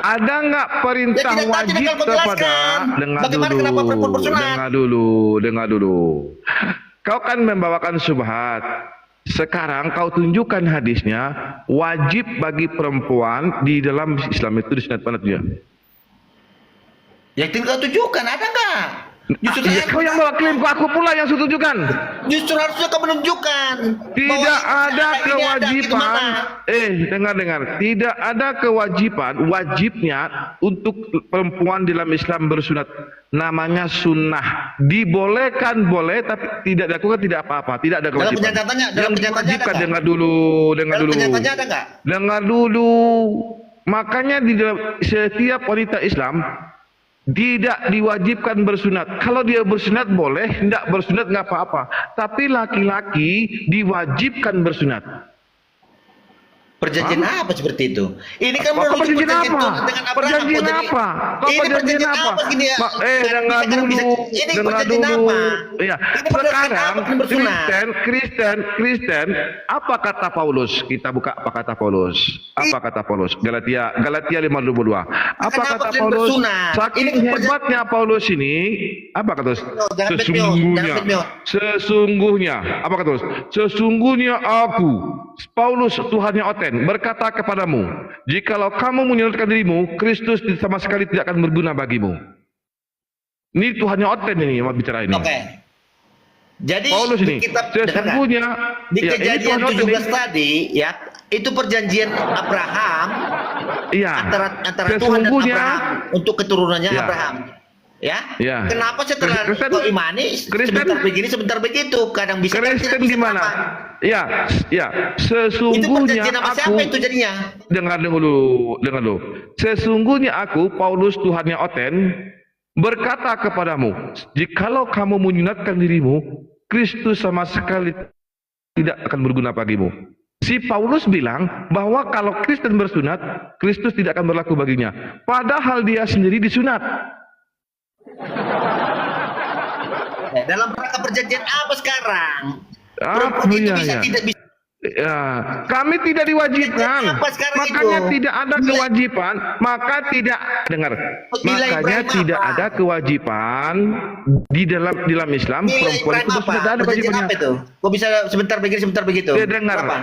Ada nggak perintah Ya, tidak wajib kau kepada? jelaskan. Dengar Bagaimana dulu. kenapa perempuan bersunat? Dengar dulu. Kau kan membawakan syubhat. Sekarang kau tunjukkan hadisnya wajib bagi perempuan di dalam Islam itu disunat mana dia? Yang tinggal tunjukkan, ada nggak? Justru Ya, kau yang bawa klaim, aku pula yang suruh tunjukkan. Justru harusnya kau menunjukkan. bahwa Tidak ada ini kewajiban. gimana? Dengar. Tidak ada kewajiban, wajibnya untuk perempuan dalam Islam bersunat. Namanya sunnah. Dibolehkan boleh, tapi tidak dilakukan tidak apa-apa. Tidak ada Dalam kewajiban. kenyataannya, Yang diwajibkan, dengar dulu. Dalam kenyataannya ada nggak? Dengar dulu. Makanya di dalam setiap wanita Islam tidak diwajibkan bersunat. Kalau dia bersunat boleh, tidak bersunat nggak apa-apa. Tapi laki-laki diwajibkan bersunat. Perjanjian apa seperti itu? Ini kan Kau merujuk perjanjian perjanjian apa? itu dengan Abraham. Perjanjian Jadi, apa? Kau ini perjanjian apa? Gini ya? Dengar dulu. Ini Dengar perjanjian dulu. apa? Iya. Ini berdasarkan Sekarang apa bersunat? Kristen, apa kata Paulus? Kita buka apa kata Paulus? Apa kata Paulus? Galatia 5:22. Apa Kenapa kata kalian Paulus? bersunat? Saking Ini hebatnya Paulus ini, apa kata? Jangan bet-mio. Sesungguhnya, apa kata? Sesungguhnya aku, Paulus Tuhan yang oten, berkata kepadamu, jikalau kamu menyulitkan dirimu, Kristus sama sekali tidak akan berguna bagimu. Ini Tuhan yang oten ini yang bicara ini. Oke. Jadi Paulus ini, di kitab sesungguhnya, di ya, ini Kejadian Tuhan yang oten 17 ini. tadi ya, itu perjanjian Abraham Iya. antara Tuhan dan Sesungguhnya, Abraham untuk keturunannya Ya. Abraham. Ya. Ya. Kenapa setelah Kristen- kau imani sebentar begini sebentar begitu, kadang bisa kadang Kristen tidak bisa gimana? apa. Ya, Itu sesungguhnya perjanjian sama aku siapa itu jadinya? dengar dulu. Sesungguhnya aku Paulus Tuhan yang oten berkata kepadamu, jikalau kamu menyunatkan dirimu, Kristus sama sekali tidak akan berguna bagimu. Si Paulus bilang bahwa kalau Kristen bersunat, Kristus tidak akan berlaku baginya. Padahal dia sendiri disunat. Dalam rangka perjanjian apa sekarang? Ah, Perempuan itu iya, bisa iya. tidak bisa. Ya, kami tidak diwajibkan. Apa sekarang Makanya itu? tidak ada kewajiban, maka tidak dengar. Nilai Makanya Ibrahim tidak apa? ada kewajiban di dalam Islam Nilai perempuan Ibrahim itu apa? tidak ada Perjanjian kewajibannya. apa itu? Kok bisa sebentar begini sebentar begitu? Dengar. Apa?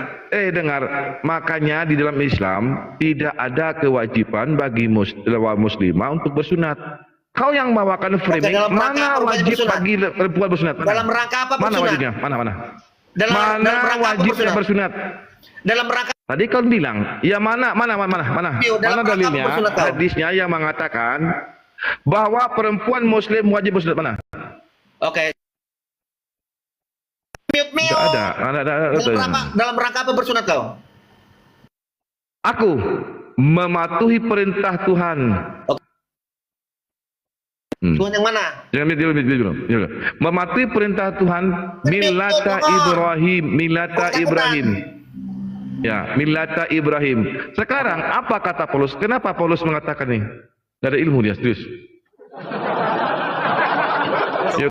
Dengar. Makanya di dalam Islam tidak ada kewajiban bagi muslimah untuk bersunat. Kau yang bawakan framing, dalam rangka mana apa wajib bersunat? bagi perempuan bersunat? Mana? Dalam rangka apa Mana bersunat? wajibnya? Mana? Dalam Mana rangka apa wajibnya bersunat? Dalam rangka Tadi kau bilang, ya mana Dalam rangka dalilnya, apa bersunat kau? hadisnya yang mengatakan bahwa perempuan muslim wajib bersunat mana? Oke. Mute. Tidak ada. Dalam rangka apa bersunat kau? Aku mematuhi perintah Tuhan. Tuhan yang mana? Jangan dulu. Mematuhi perintah Tuhan milata Ibrahim. Ya, milata Ibrahim. Sekarang apa kata Paulus? Kenapa Paulus mengatakan ini? Tidak ada ilmu dia, serius.